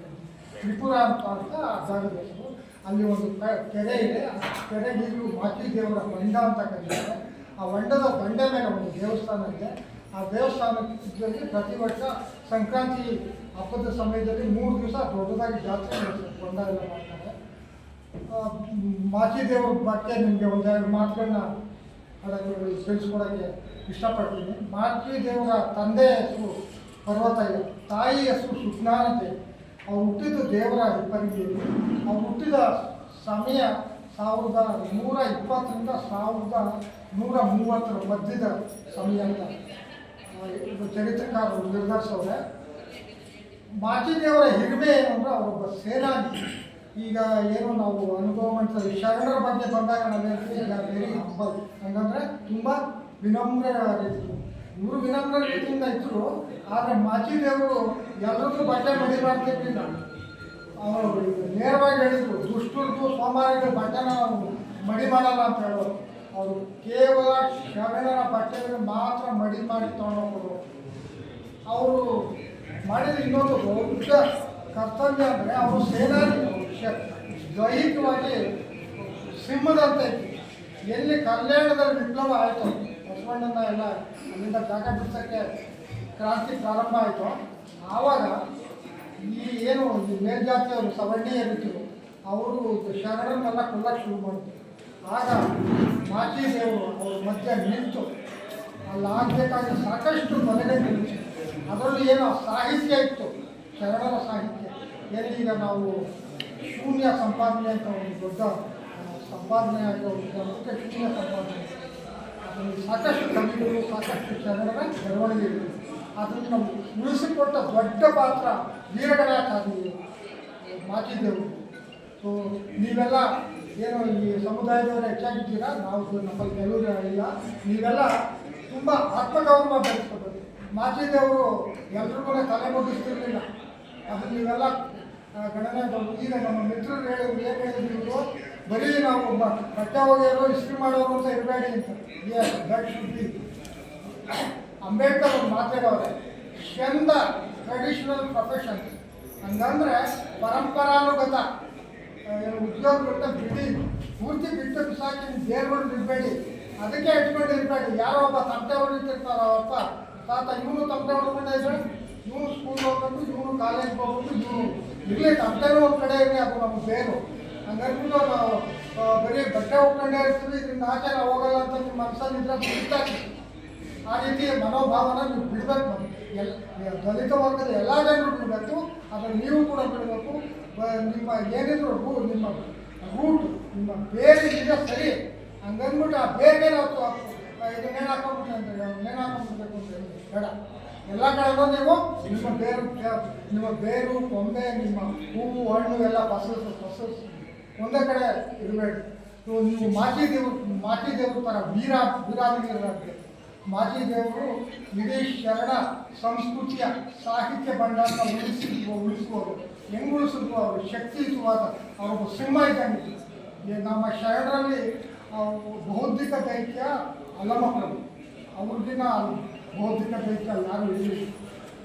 ತ್ರಿಪುರಾಂತ ಅಂತ ಜಾಗದ ಹೆಸರು. ಅಲ್ಲಿ ಒಂದು ಕೆರೆ ಇದೆ. ಆ ಕೆರೆಗೆ ಈಗಲೂ ಮಾಚಿದೇವರ ಬಂಡ ಅಂತ ಕರೀತಾರೆ. ಆ ಹೊಂಡದ ಬಂಡೆ ಮೇಲೆ ಒಂದು ದೇವಸ್ಥಾನ ಇದೆ. ಆ ದೇವಸ್ಥಾನದಲ್ಲಿ ಪ್ರತಿ ವರ್ಷ ಸಂಕ್ರಾಂತಿ ಹಬ್ಬದ ಸಮಯದಲ್ಲಿ 3 ದಿವಸ ದೊಡ್ಡದಾಗಿ ಜಾತ್ರೆ ಕೊಂಡ ಎಲ್ಲ ಮಾಡ್ತಾರೆ. ಮಾಚಿದೇವ್ರ ಬಗ್ಗೆ ನಿಮಗೆ 1-2 ಮಾತುಗಳನ್ನ ತಿಳಿಸ್ಕೊಡೋಕ್ಕೆ ಇಷ್ಟಪಡ್ತೀನಿ. ಮಾಚಿದೇವರ ತಂದೆ ಹೆಸರು ಪರ್ವತಯ್ಯ, ತಾಯಿ ಹೆಸರು ಸುಜ್ಞಾನತೆ. ಅವ್ರು ಹುಟ್ಟಿದ್ದು ದೇವರ ಹಿಪ್ಪರಿಗೆಯಲ್ಲಿ. ಅವ್ರು ಹುಟ್ಟಿದ ಸಮಯ 1120 ರಿಂದ 1130 ಮಧ್ಯದ ಸಮಯ ಅಂತ ಚರಿತ್ರಕಾರರು ನಿರ್ಧರಿಸವ್ರೆ. ಮಾಚಿದೇವರ ಹಿರಿಮೆ ಏನು ಅಂದರೆ ಅವರೊಬ್ಬ ಸೇನಾನಿ. ಈಗ ಏನು ನಾವು ಅನುಭವ ಮಾಡ್ತೀವಿ ಶರಣರ ಬಗ್ಗೆ ಬಂದಾಗ ನಾವು ಹೇಳ್ತೀವಿ ಈಗ ವೆರಿ ಹಂಬಲ್ ಹಂಗಂದರೆ ತುಂಬ ವಿನಮ್ರ ರೀತಿ. ಇವರು ವಿನಮ್ರ ರೀತಿಯಿಂದ ಇದ್ದರು. ಆದರೆ ಮಾಚಿದೇವರು ಎಲ್ಲರಿಗೂ ಬಟ್ಟೆ ಮಡಿ ಮಾಡ್ತಿರ್ಲಿಲ್ಲ. ಅವರು ನೇರವಾಗಿ ಹೇಳಿದರು, ದುಷ್ಟರದ್ದು ಸೋಮಾರಿಗಳ ಬಟ್ಟೆನ ನಾವು ಮಡಿ ಮಾಡಲ್ಲ ಅಂತ ಹೇಳೋರು. ಅವರು ಕೇವಲ ಶರಣರ ಬಟ್ಟೆಗಳು ಮಾತ್ರ ಮಡಿ ಮಾಡಿ ತೊಗೊಂಡೋಗೋರು. ಅವರು ಮಾಡಿದ ಇನ್ನೊಂದು ದೊಡ್ಡ ಕರ್ತವ್ಯ ಅಂದರೆ ಅವರು ಸೇನಾನಿ ದೈಹಿಕವಾಗಿ ಸಿಂಹದಂತೆ ಇತ್ತು. ಎಲ್ಲಿ ಕಲ್ಯಾಣದಲ್ಲಿ ವಿಪ್ಲವ ಆಯಿತು, ಬಸವಣ್ಣನ ಎಲ್ಲ ಅಲ್ಲಿಂದ ಜಾಗ ಬಿಡಿಸೋಕ್ಕೆ ಕ್ರಾಂತಿ ಪ್ರಾರಂಭ ಆಯಿತು. ಆವಾಗ ಈ ಏನು ಮೇಲ್ಜಾತಿಯವರು ಸವರ್ಣೀಯರಿದ್ದರು, ಅವರು ಶರಣರನ್ನೆಲ್ಲ ಕೊಲ್ಲಕ್ಕೆ ಶುರು ಮಾಡಿದ್ರು. ಆಗ ಮಾಚಿದೇವರು ಅವ್ರ ಮಧ್ಯೆ ನಿಂತು ಅಲ್ಲಾಗಬೇಕಾದ ಸಾಕಷ್ಟು ಕೊನೆಗೆ ನಿಲ್ಲಿಸಿ ಅದರಲ್ಲಿ ಏನೋ ಸಾಹಿತ್ಯ ಇತ್ತು, ಶರಣರ ಸಾಹಿತ್ಯ. ಏನೀಗ ನಾವು ಶೂನ್ಯ ಸಂಪಾದನೆ ಅಂತ ಒಂದು ದೊಡ್ಡ ಸಂಪಾದನೆ ಆಗಿರೋ ಶೂನ್ಯ ಸಂಪಾದನೆ, ಅದರಲ್ಲಿ ಸಾಕಷ್ಟು ಕವಿಗಳು, ಸಾಕಷ್ಟು ಶರಣರ ಬರವಣಿಗೆಗಳು, ಅದನ್ನು ನಾವು ಉಳಿಸಿಕೊಟ್ಟ ದೊಡ್ಡ ಪಾತ್ರ ವೀರಗಣಾಚಾರ್ಯ ಮಾಚಿದೇವರು. ಸೊ ನೀವೆಲ್ಲ ಏನು ಈ ಸಮುದಾಯದವರು ಹೆಚ್ಚಾಗಿದ್ದೀರಾ, ನಾವು ನಮ್ಮಲ್ಲಿ ಕೆಲವರು ಇಲ್ಲ, ನೀವೆಲ್ಲ ತುಂಬ ಆತ್ಮಗೌರವ ಬೆಳೆಸ್ಕೋಬೇಕು. ಮಾಚಿದೇವರು ಎಲ್ರಿಗೂ ತಲೆ ಮುಗಿಸ್ತಿರ್ಲಿಲ್ಲ, ಅದನ್ನು ನೀವೆಲ್ಲ ಗಣನೆ. ಈಗ ನಮ್ಮ ಮಿತ್ರರು ಹೇಳಿದ್ರು, ಏನು ಹೇಳಿದ್ರು, ಬರೀ ನಾವು ಬಟ್ಟೆ ಹೋಗಿರೋ ಇಸ್ತ್ರಿ ಮಾಡೋರು ಅಂತ ಇರಬೇಡಿ ಅಂತ. That should be. ಅಂಬೇಡ್ಕರ್ ಅವ್ರು ಮಾತಾಡೋರೆ, ಚಂದ ಟ್ರೆಡಿಷನಲ್ ಪ್ರೊಫೆಷನ್ಸ್ ಹಂಗಂದ್ರೆ ಪರಂಪರಾನುಗತ ಉದ್ಯೋಗಗಳನ್ನ ಬಿಡಿ, ಪೂರ್ತಿ ಬಿಟ್ಟು ಬಿಸಾಕಿ ಬೇರ್ಗಳು ಇರಬೇಡಿ, ಅದಕ್ಕೆ ಇಟ್ಕೊಂಡು ಇರಬೇಡಿ. ಯಾರೋ ಒಬ್ಬ ತಮಟೆ ಹೊಡಿತಿರ್ತಾರ, ಅವಪ್ಪ ತಾತ ಇವನು ತಮಟೆ ಹೊಡ್ಕೊಂಡೆ ಇದ್ರೆ ಇವನು ಸ್ಕೂಲ್ ಹೋಗ್ಬೇಕು, ಇವನು ಕಾಲೇಜ್ಗೆ ಹೋಗ್ಬೇಕು, ಇವನು ಇರಲಿ ತಮಟೆನೂ ಒಂದು ಕಡೆ ಇರಲಿ, ಅದು ನಮ್ಗೆ ಬೇರು. ಹಂಗಂದ್ಬಿಟ್ಟು ನಾವು ಬರೀ ಬಟ್ಟೆ ಹೋಗ್ಕೊಂಡೇ ಇರ್ತೀವಿ, ಇದರಿಂದ ಆಚೆ ನಾವು ಹೋಗಲ್ಲ ಅಂತ ನಿಮ್ಮ ಮನಸ್ಸಲ್ಲಿದ್ರೆ ಬಿಡ್ತಾನೆ. ಆ ರೀತಿ ಮನೋಭಾವನ ನೀವು ಬಿಡಬೇಕು. ದಲಿತ ವರ್ಗದ ಎಲ್ಲ ಜನರು ಬಿಡಬೇಕು, ಅದನ್ನು ನೀವು ಕೂಡ ಬಿಡಬೇಕು. ನಿಮ್ಮ ಏನಿದ್ರು ನಿಮ್ಮ ರೂಟ್, ನಿಮ್ಮ ಬೇರಿಗಿದೆ ಸರಿ, ಹಂಗಂದ್ಬಿಟ್ಟು ಆ ಬೇರೆ ನಾವು ಇದನ್ನೇನು ಹಾಕೊಂಡ್ಬಿಟ್ಟು ಅಂದರೆ ನೇಣು ಹಾಕೊಂಡ್ಬಿಡ್ಬೇಕು ಅಂತ ಹೇಳಿ ಬೇಡ. ಎಲ್ಲ ಕಡೆಗೂ ನೀವು ನಿಮ್ಮ ಬೇರು ಕೊಂಬೆ ನಿಮ್ಮ ಹೂವು ಹಣ್ಣು ಎಲ್ಲ ಫಸಲು ಒಂದೇ ಕಡೆ ಇರಬೇಡಿ. ನೀವು ಮಾಚಿ ದೇವರು ಥರ ವೀರಾದಿಗಳಿರಬೇಕು. ಮಾಚಿ ದೇವರು ಇಡೀ ಶರಣ ಸಂಸ್ಕೃತಿಯ ಸಾಹಿತ್ಯ ಭಂಡಾರನ ಉಳಿಸುವರು. ಹೆಂಗೆ ಉಳಿಸಿದ್ರು ಅವರು ಶಕ್ತಿಯುತವಾದ ಅವ್ರಿಗೂ ಸಿಂಹ ಇದ್ದಂಗೆ. ನಮ್ಮ ಶರಣರಲ್ಲಿ ಬೌದ್ಧಿಕ ದೈತ್ಯ ಅಲ್ಲಮಪ್ರಭು, ಅವ್ರಿಗಿನ ಬೌದ್ಧಿಕ ದೈತ್ಯ ಯಾರು ಇರಲಿಲ್ಲ.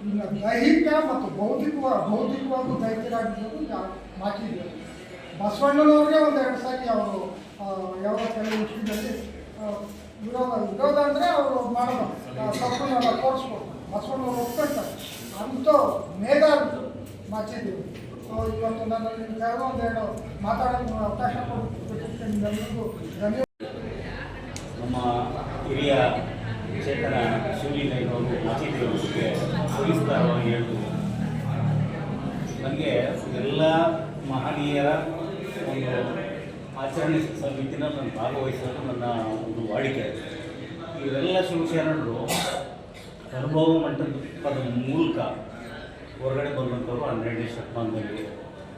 ಇನ್ನು ದೈಹಿಕ ಮತ್ತು ಬೌದ್ಧಿಕವಾಗೂ ದೈತ್ಯರಾಗಿದ್ದರು ಮಾಚಿದೇವರು. ಬಸವಣ್ಣನವ್ರಿಗೆ ಒಂದೆರಡು ಸಾರಿ ಅವರು ಯಾವ ಕೆಲವು ವಿಷಯದಲ್ಲಿ ವಿರೋಧ ಅಂದರೆ ಅವರು ಮಾಡೋದು ತಪ್ಪನ್ನೆಲ್ಲ ತೋರಿಸ್ಬೋದು. ಬಸವಣ್ಣವ್ರು ಒಪ್ಕೊಳ್ತಾರೆ. ಅಂತೂ ಮೇಧಾವಿಗಳು ಮಾಚಿದೇವರು. ಇವತ್ತು ನಾನು ನಿಮ್ಗೆ ಒಂದೆರಡು ಮಾತಾಡೋಕ್ಕೆ ಅವಕಾಶ ಕೊಟ್ಟಿದ್ದಕ್ಕೆ ನಿಮ್ಮೆಲ್ಲರಿಗೂ ಧನ್ಯವಾದ. ನಮ್ಮ ಹಿರಿಯ ಚೇತನ ಶಿವಲಿಂಗಯ್ಯನವರು ಮಾಚಿದೇವರ ಬಗ್ಗೆ ಸವಿಸ್ತಾರವಾಗಿ ಹೇಳ್ತಾರೆ. ನನಗೆ ಎಲ್ಲ ಮಹನೀಯರ ಒಂದು ಆಚರಣೆ ಸಮಿತಿನಲ್ಲಿ ನಾನು ಭಾಗವಹಿಸೋದು ನನ್ನ ಒಂದು ವಾಡಿಕೆ. ಇವರೆಲ್ಲ ಶಿವಶರಣರು ಅನುಭವ ಮಂಟಪದ ಮೂಲಕ ಹೊರಗಡೆ ಬಂದಂಥವ್ರು 12ನೇ ಶತಮಾನದಲ್ಲಿ.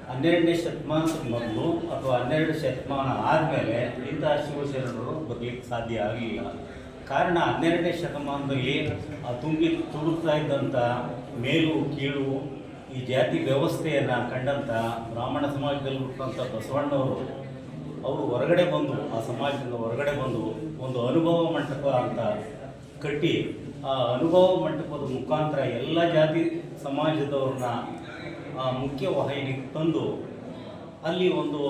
12ನೇ ಶತಮಾನದ ಮೊದಲು ಅಥವಾ 12 ಶತಮಾನ ಆದಮೇಲೆ ಇಂತಹ ಶಿವಶರಣರು ಬರಲಿಕ್ಕೆ ಸಾಧ್ಯ ಆಗಲಿಲ್ಲ. ಕಾರಣ 12ನೇ ಶತಮಾನದಲ್ಲಿ ತುಡುಕ್ತಾ ಇದ್ದಂಥ ಮೇಲು ಕೀಳು ಈ ಜಾತಿ ವ್ಯವಸ್ಥೆಯನ್ನು ಕಂಡಂಥ ಬ್ರಾಹ್ಮಣ ಸಮಾಜದಲ್ಲಿ ಹುಟ್ಟಂಥ ಬಸವಣ್ಣವರು ಅವರು ಹೊರಗಡೆ ಬಂದು ಆ ಸಮಾಜದಿಂದ ಹೊರಗಡೆ ಬಂದು ಒಂದು ಅನುಭವ ಮಂಟಪ ಅಂತ ಕಟ್ಟಿ ಆ ಅನುಭವ ಮಂಟಪದ ಮುಖಾಂತರ ಎಲ್ಲ ಜಾತಿ ಸಮಾಜದವ್ರನ್ನ ಮುಖ್ಯ ವಾಹಿನಿಗೆ ತಂದು ಅಲ್ಲಿ ಒಂದು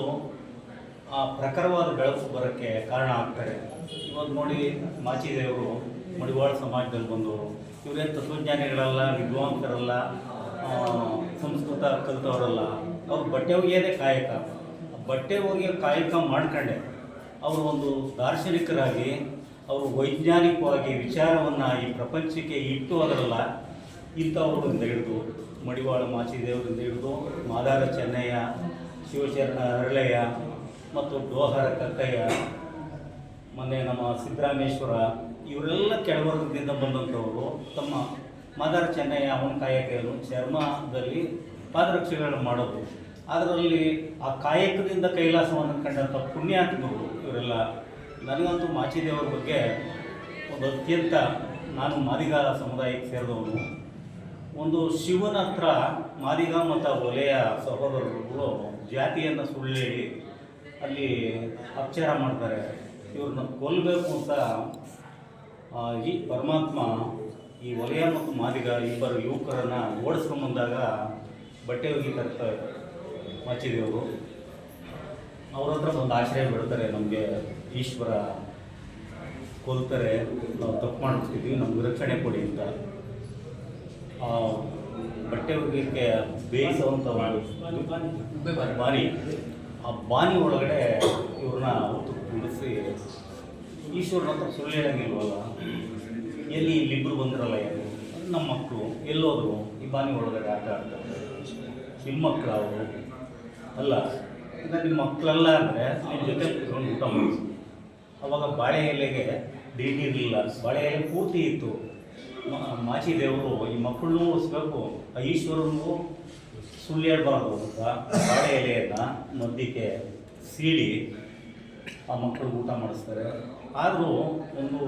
ಪ್ರಖರವಾದ ಬೆಳಕು ಬರೋಕ್ಕೆ ಕಾರಣ ಆಗ್ತಾರೆ. ಇವಾಗ ನೋಡಿ, ಮಾಚಿದೇವರು ಮಡಿವಾಳ ಸಮಾಜದಲ್ಲಿ ಬಂದವರು. ಇವರೇ ತತ್ವಜ್ಞಾನಿಗಳಲ್ಲ, ವಿದ್ವಾಂಸರಲ್ಲ, ಸಂಸ್ಕೃತ ಕಲಿತವರಲ್ಲ. ಅವ್ರು ಬಟ್ಟೆ ಒಗೆಯೋದೇ ಕಾಯಕ. ಬಟ್ಟೆ ಒಗೆಯೋ ಕಾಯಕ ಮಾಡ್ಕೊಂಡೆ ಅವರು ಒಂದು ದಾರ್ಶನಿಕರಾಗಿ ಅವರು ವೈಜ್ಞಾನಿಕವಾಗಿ ವಿಚಾರವನ್ನು ಈ ಪ್ರಪಂಚಕ್ಕೆ ಇಟ್ಟು ಅದರಲ್ಲ ಇಂಥವ್ರಿಂದ ಹಿಡಿದು ಮಡಿವಾಳ ಮಾಚಿದೇವರಿಂದ ಹಿಡಿದು ಮಾದಾರ ಚೆನ್ನಯ್ಯ, ಶಿವಶರಣ ಹರಳಯ್ಯ ಮತ್ತು ಡೋಹರ ಕಕ್ಕಯ್ಯ, ಮೊನ್ನೆ ನಮ್ಮ ಸಿದ್ದರಾಮೇಶ್ವರ, ಇವರೆಲ್ಲ ಕೆಳವರ್ಗದಿಂದ ಬಂದಂಥವರು. ತಮ್ಮ ಮಾದಾರ ಚೆನ್ನಯ್ಯ ಅವನ ಕಾಯಕನು ಚರ್ಮದಲ್ಲಿ ಪಾದರಕ್ಷೆಗಳನ್ನು ಮಾಡೋದು. ಅದರಲ್ಲಿ ಆ ಕಾಯಕದಿಂದ ಕೈಲಾಸವನ್ನು ಕಂಡಂಥ ಪುಣ್ಯಾತ್ಮರು ಇವರೆಲ್ಲ. ನನಗಂತೂ ಮಾಚಿದೇವರ ಬಗ್ಗೆ ಒಂದು ಅತ್ಯಂತ, ನಾನು ಮಾದಿಗ ಸಮುದಾಯಕ್ಕೆ ಸೇರಿದವನು. ಒಂದು ಶಿವನ ಹತ್ರ ಮಾದಿಗ ಮತ್ತು ಒಲೆಯ ಸಹೋದರರುಗಳು ಜಾತಿಯನ್ನು ಸುಳ್ಳು ಹೇಳಿ ಅಲ್ಲಿ ಅಪಚಾರ ಮಾಡ್ತಾರೆ. ಇವ್ರನ್ನ ಕೊಲ್ಲಬೇಕು ಅಂತ ಈ ಪರಮಾತ್ಮ ಈ ಒಲೆಯ ಮತ್ತು ಮಾದಿಗ ಇಬ್ಬರು ಯುವಕರನ್ನು ಓಡಿಸ್ಕೊಂಬಂದಾಗ ಬಟ್ಟೆ ಒಗಿತಾ ಮಾಚಿದೇವರು ಅವ್ರ ಹತ್ರ ಒಂದು ಆಶ್ರಯ ಬಿಡ್ತಾರೆ. ನಮಗೆ ಈಶ್ವರ ಕೊಲ್ತಾರೆ, ನಾವು ತಪ್ಪು ಮಾಡ್ಬಿಡ್ತಿದ್ವಿ, ನಮ್ಗೆ ರಕ್ಷಣೆ ಕೊಡಿ ಅಂತ. ಬಟ್ಟೆ ಒಗೆಯೋಕ್ಕೆ ಬೇಯಿಸುವಂಥ ಬಾನಿ, ಆ ಬಾನಿ ಒಳಗಡೆ ಇವ್ರನ್ನ ಹೊತ್ತು ಕುಡಿಸಿ ಈಶ್ವರನ ಹತ್ರ ಸುಳ್ಳು ಹೇಳಂಗಿಲ್ವಲ್ಲ, ಎಲ್ಲಿ ಇಲ್ಲಿಬ್ಬರು ಬಂದಿರಲ್ಲ, ಯಾರು ನಮ್ಮ ಮಕ್ಕಳು ಎಲ್ಲೋದ್ರು ಈ ಬಾನಿ ಒಳಗಡೆ ಆಟ ಆಡ್ತಾರೆ. ನಿಮ್ಮ ಮಕ್ಕಳು ಅವರು ಅಲ್ಲ, ಈಗ ನಿಮ್ಮ ಮಕ್ಕಳಲ್ಲ ಅಂದರೆ ನಿಮ್ಮ ಜೊತೆ ಕುತ್ಕೊಂಡು ಊಟ ಮಾಡಿಸಿ. ಅವಾಗ ಬಾಳೆ ಎಲೆಗೆ ಇರಲಿಲ್ಲ, ಬಾಳೆ ಎಲೆ ಪೂರ್ತಿ ಇತ್ತು. ಮಾಚಿದೇವರು ಈ ಮಕ್ಕಳನ್ನೂ ಉಳಿಸ್ಬೇಕು, ಆ ಈಶ್ವರನಿಗೂ ಸುಳ್ಳು ಹೇಳ್ಬಾರ್ದು ಅಂತ ಬಾಳೆ ಎಲೆಯನ್ನು ಮಧ್ಯಕ್ಕೆ ಸೀಳಿ ಆ ಮಕ್ಕಳಿಗೆ ಊಟ ಮಾಡಿಸ್ತಾರೆ. ಆದರೂ ಒಂದು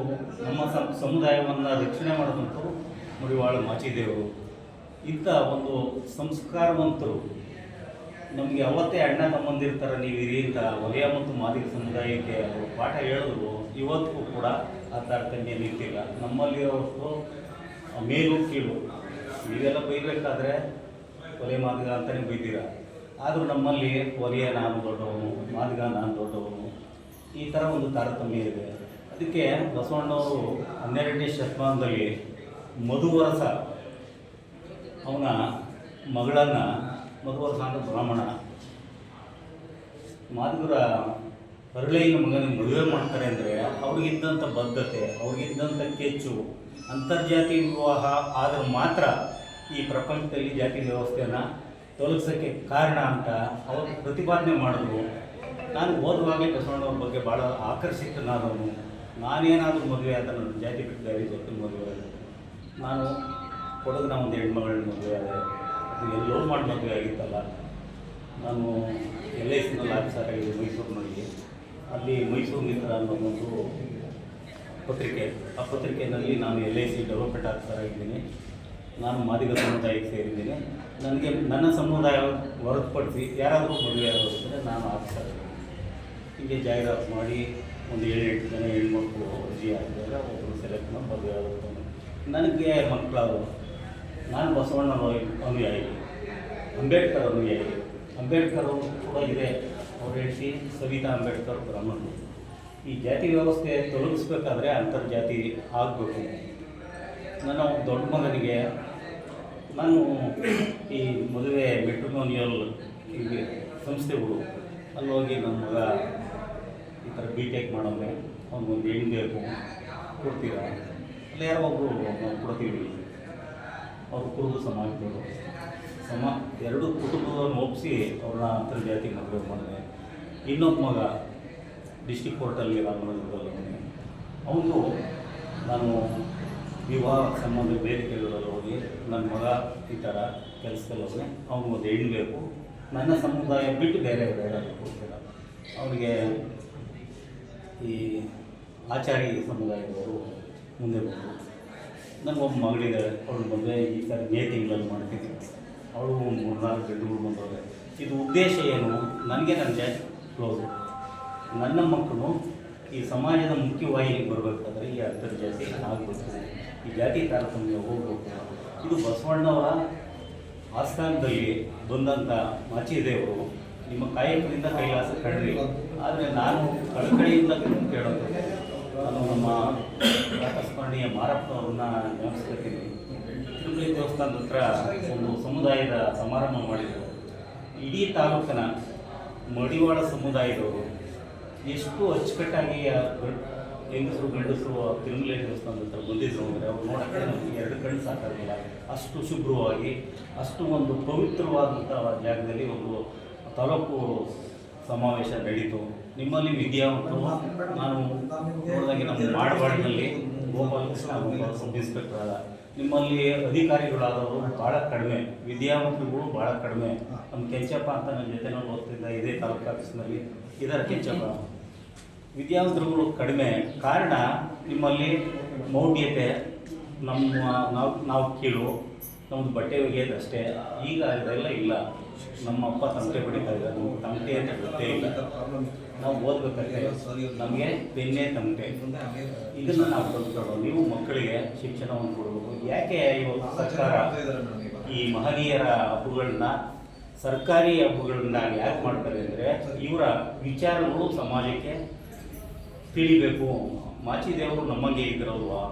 ನಮ್ಮ ಸಮುದಾಯವನ್ನು ರಕ್ಷಣೆ ಮಾಡಿದಂಥವ್ರು ಮಡಿವಾಳ ಮಾಚಿದೇವರು. ಇಂಥ ಒಂದು ಸಂಸ್ಕಾರವಂತರು ನಮಗೆ ಅವತ್ತೇ ಅಣ್ಣ ತಮ್ಮಂದಿರ್ತಾರ ನೀವು ಇರಿ ಅಂತ ವಲಯ ಮತ್ತು ಮಾದಿಗ ಸಮುದಾಯಕ್ಕೆ ಅವರು ಪಾಠ ಹೇಳಿದ್ರು. ಇವತ್ತಿಗೂ ಕೂಡ ಆ ತಾರತಮ್ಯ ನಿಂತಿಲ್ಲ. ನಮ್ಮಲ್ಲಿರೋಷ್ಟು ಮೇಲು ಕೀಳು ನೀವೆಲ್ಲ ಬೈಬೇಕಾದ್ರೆ ಒಲೆ ಮಾದಿಗ ಅಂತಲೇ ಬೈತೀರ. ಆದರೂ ನಮ್ಮಲ್ಲಿ ಒಲೆಯ ನಾನು ದೊಡ್ಡವನು, ಮಾದಿಗ ನಾನು ದೊಡ್ಡವನು, ಈ ಥರ ಒಂದು ತಾರತಮ್ಯ ಇದೆ. ಅದಕ್ಕೆ ಬಸವಣ್ಣವರು 12ನೇ ಶತಮಾನದಲ್ಲಿ ಮಧುವರಸ ಅವನ ಮಗಳನ್ನು, ಮಧುವರಸ ಅಂತ ಬ್ರಾಹ್ಮಣ, ಮಾದಿಗರ ಹರಳೆಯನ ಮಗನಿಗೆ ಮದುವೆ ಮಾಡ್ತಾರೆ ಅಂದರೆ ಅವ್ರಿಗಿದ್ದಂಥ ಬದ್ಧತೆ, ಅವ್ರಿಗಿದ್ದಂಥ ಕೆಚ್ಚು, ಅಂತರ್ಜಾತಿ ವಿವಾಹ ಆದರೂ ಮಾತ್ರ ಈ ಪ್ರಪಂಚದಲ್ಲಿ ಜಾತಿ ವ್ಯವಸ್ಥೆಯನ್ನು ತೊಲಗಿಸೋಕ್ಕೆ ಕಾರಣ ಅಂತ ಅವರು ಪ್ರತಿಪಾದನೆ ಮಾಡಿದ್ರು. ನಾನು ಓದುವಾಗಲೇ ಬಸವಣ್ಣವ್ರ ಬಗ್ಗೆ ಭಾಳ ಆಕರ್ಷಿತನಾದವನು. ನಾನೇನಾದರೂ ಮದುವೆ ಆದ ನನ್ನ ಜಾತಿ ಬಿಟ್ಟಿದ್ದಾರೆ, ಜೊತೆ ಮದುವೆ ನಾನು ಕೊಡಗಿನ ಒಂದು ಹೆಣ್ಮಗಳ ಮದುವೆ ಆದೆ. ಅದು ಎಲ್ಲೋ ಮಾಡಿ ಮದುವೆ ಆಗಿತ್ತಲ್ಲ. ನಾನು LICನಲ್ಲಿ ಆಫೀಸರ್ ಆಗಿದೆ ಮೈಸೂರಿನಲ್ಲಿ. ಅಲ್ಲಿ ಮೈಸೂರು ಮಿತ್ರ ಅನ್ನೋದೊಂದು ಪತ್ರಿಕೆ, ಆ ಪತ್ರಿಕೆಯಲ್ಲಿ ನಾನು LIC ಡೆವಲಪ್ಮೆಂಟ್ ಆಫೀಸರ್ ಆಗಿದ್ದೀನಿ. ನಾನು ಮಾದಿಗ ಸಮುದಾಯಕ್ಕೆ ಸೇರಿದ್ದೀನಿ. ನನಗೆ ನನ್ನ ಸಮುದಾಯ ಹೊರತುಪಡಿಸಿ ಯಾರಾದರೂ ಮದುವೆ ಆಗೋದಿದ್ದರೆ ನಾನು ಆಫೀಸರ್ ಹೀಗೆ ಜಾಹೀರಾತು ಮಾಡಿ ಒಂದು 7-8 ಜನ ಹೆಣ್ಮಕ್ಳು ಅರ್ಜಿ ಹಾಕಿದಾಗ ಒಬ್ಬರು ಸೆಲೆಕ್ಟ್ ಮಾಡಿ ಮದುವೆ ಆಗುತ್ತೆ. ನನಗೆ ಮಕ್ಕಳಾದರು. ನಾನು ಬಸವಣ್ಣ ಅನುಯಾಯಿ, ಅಂಬೇಡ್ಕರ್ ಅನುಯಾಯಿ. ಅಂಬೇಡ್ಕರ್ ಕೂಡ ಇದೆ, ಅವ್ರು ಹೇಳ್ತಿ ಸವಿತಾ ಅಂಬೇಡ್ಕರ್ ಬ್ರಾಹ್ಮಣರು. ಈ ಜಾತಿ ವ್ಯವಸ್ಥೆ ತೊಲಗಿಸ್ಬೇಕಾದ್ರೆ ಅಂತರ್ಜಾತಿ ಆಗಬೇಕು. ನನ್ನ ದೊಡ್ಡ ಮಗನಿಗೆ ನಾನು ಈ ಮದುವೆ ಮೆಟ್ರಿಮೋನಿಯಲ್ ಹೀಗೆ ಸಂಸ್ಥೆಗಳು ಅಲ್ಲಿ ಹೋಗಿ ನನ್ನ ಮಗ ಈ ಥರ BTech ಮಾಡೋಂಗೆ ಅವ್ನಿಗೊಂದು ಹೆಣ್ಣು ಬೇಕು ಕೊಡ್ತೀರಾ? ಅಲ್ಲಿ ಯಾರೋ ಒಬ್ಬರು ನಾವು ಕೊಡ್ತೀವಿ. ಅವರು ಕುರುಬ ಸಮಾಜದವರು ಎರಡು ಕುಟುಂಬವನ್ನು ಒಪ್ಪಿಸಿ ಅವ್ರನ್ನ ಅಂತರ್ಜಾತಿ ಮದುವೆ ಮಾಡಿದೆ. ಇನ್ನೊಬ್ಬ ಮಗ ಡಿಸ್ಟಿಕ್ ಕೋರ್ಟಲ್ಲಿ ರಾಮನಗರದಲ್ಲಿ ಅವನು ನಾನು ವಿವಾಹ ಸಂಬಂಧ ವೇದಿಕೆಗಳಲ್ಲಿ ಹೋಗಿ ನನ್ನ ಮಗ ಈ ಥರ ಕೆಲಸದಲ್ಲೇ ಅವನಿಗೊಂದು ಹೆಣ್ಣು ಬೇಕು, ನನ್ನ ಸಮುದಾಯ ಬಿಟ್ಟು ಬೇರೆ ಕೊಡ್ತೀರ? ಅವರಿಗೆ ಈ ಆಚಾರಿ ಸಮುದಾಯದವರು ಮುಂದೆ ಬಂದರು. ನನಗೊಬ್ಬ ಮಗಳಿದೆ, ಅವಳು ಮದುವೆ ಈ ಥರ ಮೇ ತಿಂಗಳಲ್ಲಿ ಮಾಡ್ತಿದ್ದೀನಿ. ಅವಳು 3-4 ಗಂಟೆಗಳು ಬಂದವ್ರೆ. ಇದು ಉದ್ದೇಶ ಏನು? ನನಗೆ ನನ್ನ ಜಾತಿ ಕ್ಲೋಸು. ನನ್ನ ಮಕ್ಕಳು ಈ ಸಮಾಜದ ಮುಖ್ಯವಾಹಿನಿಗೆ ಬರಬೇಕಾದ್ರೆ ಈ ಅಂತರ್ಜಾತಿ ಆಗಬೇಕು, ಈ ಜಾತಿ ತಾರತಮ್ಯ ಹೋಗಬೇಕು. ಇದು ಬಸವಣ್ಣವರ ಆಸ್ಥಾನದಲ್ಲಿ ಬಂದಂಥ ಮಾಚಿದೇವರು ನಿಮ್ಮ ಕಾಯಕದಿಂದ ಕೈಲಾಸ ಕಡ್ರಿ. ಆದರೆ ನಾನು ಕಳಕಳಿಯಿಂದ ಕೇಳೋದು, ನಾನು ನಮ್ಮ ಸ್ಮರಣೀಯ ಮಾರಪ್ಪನವ್ರನ್ನ ನೆನೆಸ್ಕೊತೀನಿ. ತಿರುಮಲೆ ದೇವಸ್ಥಾನದ ಹತ್ರ ಒಂದು ಸಮುದಾಯದ ಸಮಾರಂಭ ಮಾಡಿದರು. ಇಡೀ ತಾಲೂಕಿನ ಮಡಿವಾಳ ಸಮುದಾಯದವರು ಎಷ್ಟು ಅಚ್ಚುಕಟ್ಟಾಗಿ ಹೆಂಗಸರು ಗಂಡಸರು ತಿರುಮಲೆ ದೇವಸ್ಥಾನದ ಹತ್ರ ಬಂದಿದ್ರು ಅಂದರೆ ಅವ್ರು ನೋಡೋಕ್ಕೆ ನಮಗೆ 2 ಕಣ್ಣು ಸಾಕಾಗಿಲ್ಲ. ಅಷ್ಟು ಶುಭ್ರವಾಗಿ, ಅಷ್ಟು ಒಂದು ಪವಿತ್ರವಾದಂಥ ಜಾಗದಲ್ಲಿ ಒಂದು ತಾಲೂಕು ಸಮಾವೇಶ ನಡೀತು. ನಿಮ್ಮಲ್ಲಿ ವಿದ್ಯಾವಂತರು, ನಾನು ನೋಡಿದಾಗೆ ನಮ್ಮ ಮಾಡವಾಡಿನಲ್ಲಿ ಗೋಪಾಲಕೃಷ್ಣ ಸಬ್ ಇನ್ಸ್ಪೆಕ್ಟರ್ ಆದ, ನಿಮ್ಮಲ್ಲಿ ಅಧಿಕಾರಿಗಳಾದವರು ಭಾಳ ಕಡಿಮೆ, ವಿದ್ಯಾವಂತರುಗಳು ಭಾಳ ಕಡಿಮೆ. ನಮ್ಮ ಕೆಂಚಪ್ಪ ಅಂತ ನನ್ನ ಜೊತೆ ನಾವು ಓದ್ತಿದ್ದ ಇದೇ ತಾಲೂಕು ಆಫೀಸ್ನಲ್ಲಿ ಇದರ ಕೆಂಚಪ್ಪ. ವಿದ್ಯಾವಂತರುಗಳು ಕಡಿಮೆ. ಕಾರಣ ನಿಮ್ಮಲ್ಲಿ ಮೌಢ್ಯತೆ, ನಾವು ಕೀಳು, ನಮ್ಮದು ಬಟ್ಟೆ ಒಗೆಯೋದಷ್ಟೇ. ಈಗ ಇದೆಲ್ಲ ಇಲ್ಲ. ನಮ್ಮ ಅಪ್ಪ ತಮಟೆ ಹೊಡಿತಾ ಇದ್ದಾರೆ, ನಮ್ಗೆ ತಮಟೆ ಅಂತ ಗೊತ್ತೇ ಇಲ್ಲ. ನಾವು ಓದಬೇಕಾದ್ರೆ ನಮಗೆ ಪೆನ್ನೇ ತಮಟೆ. ಇದನ್ನು ನಾವು ಕಲ್ತ್ಕೊಳ್ಳೋ. ನೀವು ಮಕ್ಕಳಿಗೆ ಶಿಕ್ಷಣವನ್ನು ಕೊಡಬೇಕು. ಯಾಕೆ ಇವತ್ತು ಸರ್ಕಾರ ಈ ಮಹನೀಯರ ಹಬ್ಬಗಳನ್ನ ಸರ್ಕಾರಿ ಹಬ್ಬಗಳನ್ನ ಯಾಕೆ ಮಾಡ್ತಾರೆ ಅಂದರೆ ಇವರ ವಿಚಾರಗಳು ಸಮಾಜಕ್ಕೆ ತಿಳಿಬೇಕು. ಮಾಚಿದೇವರು ನಮಗೆ ಇದ್ರಲ್ವಾ,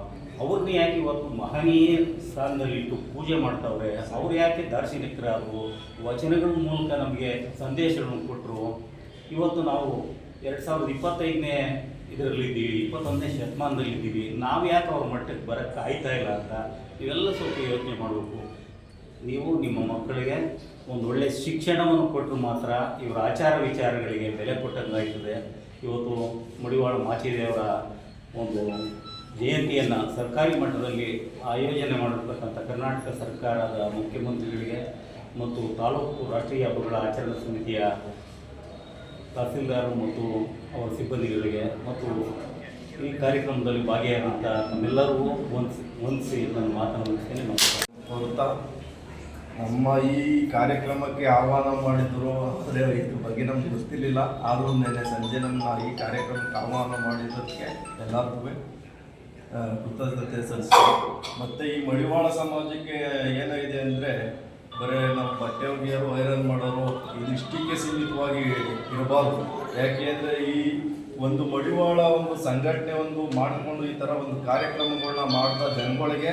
ಅವ್ರನ್ನ ಯಾಕೆ ಇವತ್ತು ಮಹನೀಯ ಸ್ಥಾನದಲ್ಲಿಟ್ಟು ಪೂಜೆ ಮಾಡ್ತಾವ್ರೆ? ಅವ್ರು ಯಾಕೆ ದಾರ್ಶನಿಕರಾದರು? ವಚನಗಳ ಮೂಲಕ ನಮಗೆ ಸಂದೇಶಗಳನ್ನು ಕೊಟ್ಟರು. ಇವತ್ತು ನಾವು 2025ನೇ ಇದರಲ್ಲಿದ್ದೀವಿ, 21ನೇ ಶತಮಾನದಲ್ಲಿದ್ದೀವಿ. ನಾವು ಯಾಕೆ ಅವ್ರ ಮಟ್ಟಕ್ಕೆ ಬರೋಕ್ಕೆ ಆಯ್ತಾ ಇಲ್ಲ ಅಂತ ಇವೆಲ್ಲ ಸ್ವಲ್ಪ ಯೋಚನೆ ಮಾಡಬೇಕು. ನೀವು ನಿಮ್ಮ ಮಕ್ಕಳಿಗೆ ಒಂದು ಒಳ್ಳೆಯ ಶಿಕ್ಷಣವನ್ನು ಕೊಟ್ಟರು ಮಾತ್ರ ಇವರ ಆಚಾರ ವಿಚಾರಗಳಿಗೆ ಬೆಲೆ ಕೊಟ್ಟಂಗಾಗ್ತದೆ. ಇವತ್ತು ಮಡಿವಾಳ ಮಾಚಿದೇವರ ಒಂದು ಜಯಂತಿಯನ್ನು ಸರ್ಕಾರಿ ಮಟ್ಟದಲ್ಲಿ ಆಯೋಜನೆ ಮಾಡಿರ್ತಕ್ಕಂಥ ಕರ್ನಾಟಕ ಸರ್ಕಾರದ ಮುಖ್ಯಮಂತ್ರಿಗಳಿಗೆ ಮತ್ತು ತಾಲೂಕು ರಾಷ್ಟ್ರೀಯ ಹಬ್ಬಗಳ ಆಚರಣಾ ಸಮಿತಿಯ ತಹಸೀಲ್ದಾರ್ ಮತ್ತು ಅವರ ಸಿಬ್ಬಂದಿಗಳಿಗೆ ಮತ್ತು ಈ ಕಾರ್ಯಕ್ರಮದಲ್ಲಿ ಭಾಗಿಯಾದಂಥ ನಮ್ಮೆಲ್ಲರಿಗೂ ವಂದಿಸಿ ನನ್ನ ಮಾತನ್ನು ಮುಗಿಸ್ತೇನೆ. ಹೊರತಾ ನಮ್ಮ ಈ ಕಾರ್ಯಕ್ರಮಕ್ಕೆ ಆಹ್ವಾನ ಮಾಡಿದ್ರು, ಆದರೆ ಇದ್ರ ಬಗ್ಗೆ ನಮ್ಗೆ ಗೊತ್ತಿರಲಿಲ್ಲ. ಆದರೂ ನೆನ್ನೆ ಸಂಜೆ ನಮ್ಮ ಈ ಕಾರ್ಯಕ್ರಮಕ್ಕೆ ಆಹ್ವಾನ ಮಾಡಿದ್ದಕ್ಕೆ ಎಲ್ಲರಿಗೂ ಕೃತಜ್ಞತೆ ಸಲ್ಲಿಸ್ತೀವಿ. ಮತ್ತು ಈ ಮಡಿವಾಳ ಸಮಾಜಕ್ಕೆ ಏನಾಗಿದೆ ಅಂದರೆ ಬರೀ ನಾವು ಬಟ್ಟೆ ಒಗೆಯೋರು ಐರನ್ ಮಾಡೋರು ಇದಿಷ್ಟಕ್ಕೆ ಸೀಮಿತವಾಗಿ ಇರಬಾರ್ದು. ಯಾಕೆ ಅಂದರೆ ಈ ಒಂದು ಮಡಿವಾಳ ಒಂದು ಸಂಘಟನೆ ಒಂದು ಮಾಡಿಕೊಂಡು ಈ ಥರ ಒಂದು ಕಾರ್ಯಕ್ರಮಗಳನ್ನ ಮಾಡ್ತಾ ಜನಗಳಿಗೆ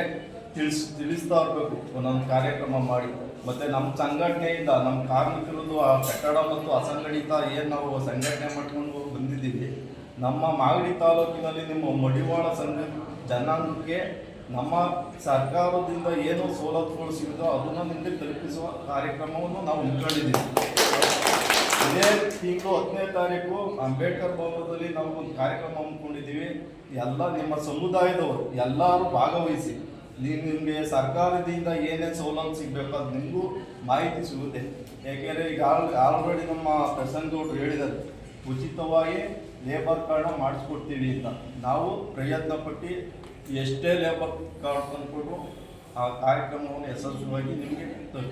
ತಿಳಿಸ್ತಾ ಇರಬೇಕು. ಒಂದೊಂದು ಕಾರ್ಯಕ್ರಮ ಮಾಡಿ ಮತ್ತು ನಮ್ಮ ಸಂಘಟನೆಯಿಂದ ನಮ್ಮ ಕಾರ್ಮಿಕರದ್ದು ಆ ಕಟ್ಟಡ ಮತ್ತು ಅಸಂಘಟಿತ ಏನು ನಾವು ಸಂಘಟನೆ ಮಾಡ್ಕೊಂಡು ಬಂದಿದ್ದೀವಿ, ನಮ್ಮ ಮಾಗಡಿ ತಾಲೂಕಿನಲ್ಲಿ ನಿಮ್ಮ ಮಡಿವಾಳ ಜನಾಂಗಕ್ಕೆ ನಮ್ಮ ಸರ್ಕಾರದಿಂದ ಏನು ಸವಲತ್ತುಗಳು ಸಿಗುತ್ತೋ ಅದನ್ನು ನಿಮಗೆ ತಲುಪಿಸುವ ಕಾರ್ಯಕ್ರಮವನ್ನು ನಾವು ಹಮ್ಮಿಕೊಂಡಿದ್ದೀವಿ. ಇದೇ ತಿಂಗಳು 10ನೇ ತಾರೀಕು ಅಂಬೇಡ್ಕರ್ ಭವನದಲ್ಲಿ ನಾವು ಒಂದು ಕಾರ್ಯಕ್ರಮ ಹಮ್ಮಿಕೊಂಡಿದ್ದೀವಿ. ಎಲ್ಲ ನಿಮ್ಮ ಸಮುದಾಯದವರು ಎಲ್ಲರೂ ಭಾಗವಹಿಸಿ ನಿಮಗೆ ಸರ್ಕಾರದಿಂದ ಏನೇನು ಸವಲತ್ತು ಸಿಗಬೇಕು ಅದು ನಿಮಗೂ ಮಾಹಿತಿ ಸಿಗುತ್ತೆ. ಯಾಕೆಂದರೆ ಈಗ ಆಲ್ರೆಡಿ ನಮ್ಮ ಪ್ರಸನ್ನ ಗೌಡ್ರು ಹೇಳಿದ್ದಾರೆ, ಉಚಿತವಾಗಿ ಲೇಬರ್ ಕಾರ್ಡ್ನ ಮಾಡಿಸ್ಕೊಡ್ತೀವಿ ಅಂತ. ನಾವು ಪ್ರಯತ್ನ ಪಟ್ಟು ಎಷ್ಟೇ ಲೇಬರ್ ಕಾರ್ಡ್ ತಂದ್ಕೊಟ್ರು ಆ ಕಾರ್ಯಕ್ರಮವನ್ನು ಯಶಸ್ವಿಯಾಗಿ ನಿಮಗೆ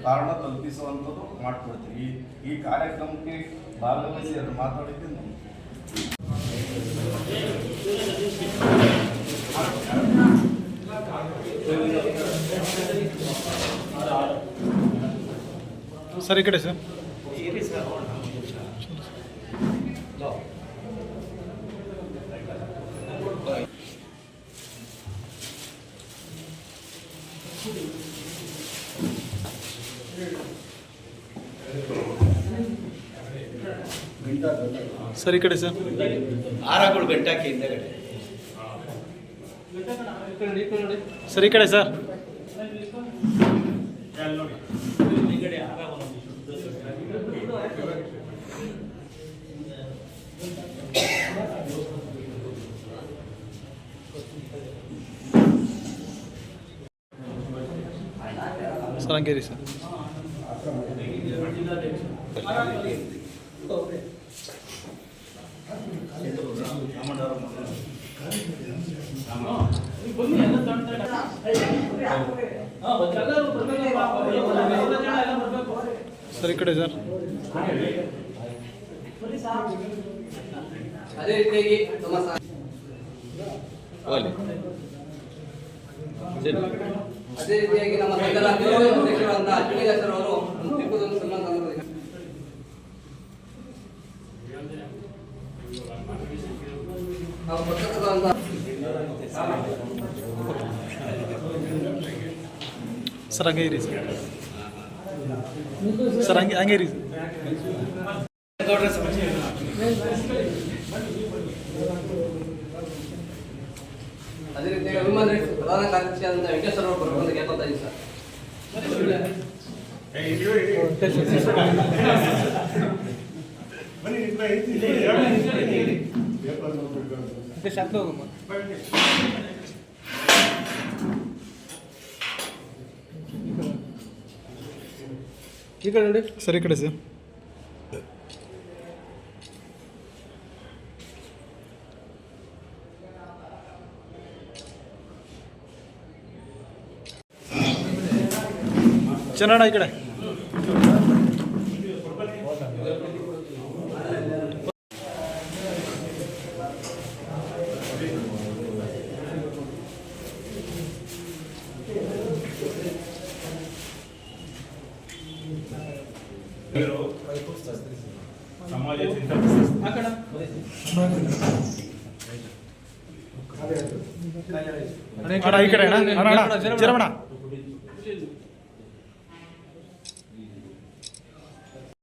ಕಾರಣ ತಲುಪಿಸುವಂಥದ್ದು ಮಾಡಿಕೊಡ್ತೀವಿ. ಈ ಕಾರ್ಯಕ್ರಮಕ್ಕೆ ಭಾಗವಹಿಸಿ ಅದು ಮಾತಾಡಿದ್ದು ನಾನು. ಸರ್ ಈ ಕಡೆ ಸರ್. ಸರ್ ಈ ಕಡೆ ಸರ್. ಆರಗಳು ಗಂಟಾಕಿ ಹಿಂದೆಗಡೆ ಸರ್ ಈ ಕಡೆ sir. Sir Hungary sir. Sir ಈ ಕಡೆ ಸರ್. ಅದೇ ರೀತಿಯಾಗಿ ನಮ್ಮ ಅದೇ ರೀತಿಯಾಗಿ ನಮ್ಮ ಸಂಘದ ಅಧ್ಯಕ್ಷರಾದಂತಹ ಅಶ್ವಿನಿ ಸರ್ ಅವರು ತಿಪ್ಪದೊಂದು ಸನ್ಮಾನ ತಂದಿದ್ದಾರೆ. ನಾವು ಪತ್ರಕರ್ತರಾದಂತಹ ಸರ್ ಹಂಗೆ ಇರಿ ಸರ್. ಸರ್ ಹಂಗೆ ಇರಿ ಸರ್. ಅದೇ ರೀತಿಯಾಗಿ ಹ್ಯೂಮನ್ ರೈಟ್ಸ್ ಪ್ರಧಾನ ಕಾರ್ಯದರ್ಶಿ ಆದಂತಹ ವೆಂಕಟೇಶ್ವರ ಅವರು ಬರಬೇಕು ಕೇಳ್ಕೊತಾ ಇದ್ದೀನಿ ಸರ್. ಈ ಕಡೆ ನೋಡಿ ಸರ್. ಈ ಕಡೆ ಸರ್. ಚೆನ್ನಣ್ಣ ಈ ಕಡೆ. ಸಮಾಜ ಚಿಂತನೆ ಅಣ್ಣ ಈ ಕಡೆ ಅಣ್ಣ. ಅಣ್ಣ ಜರಮಣ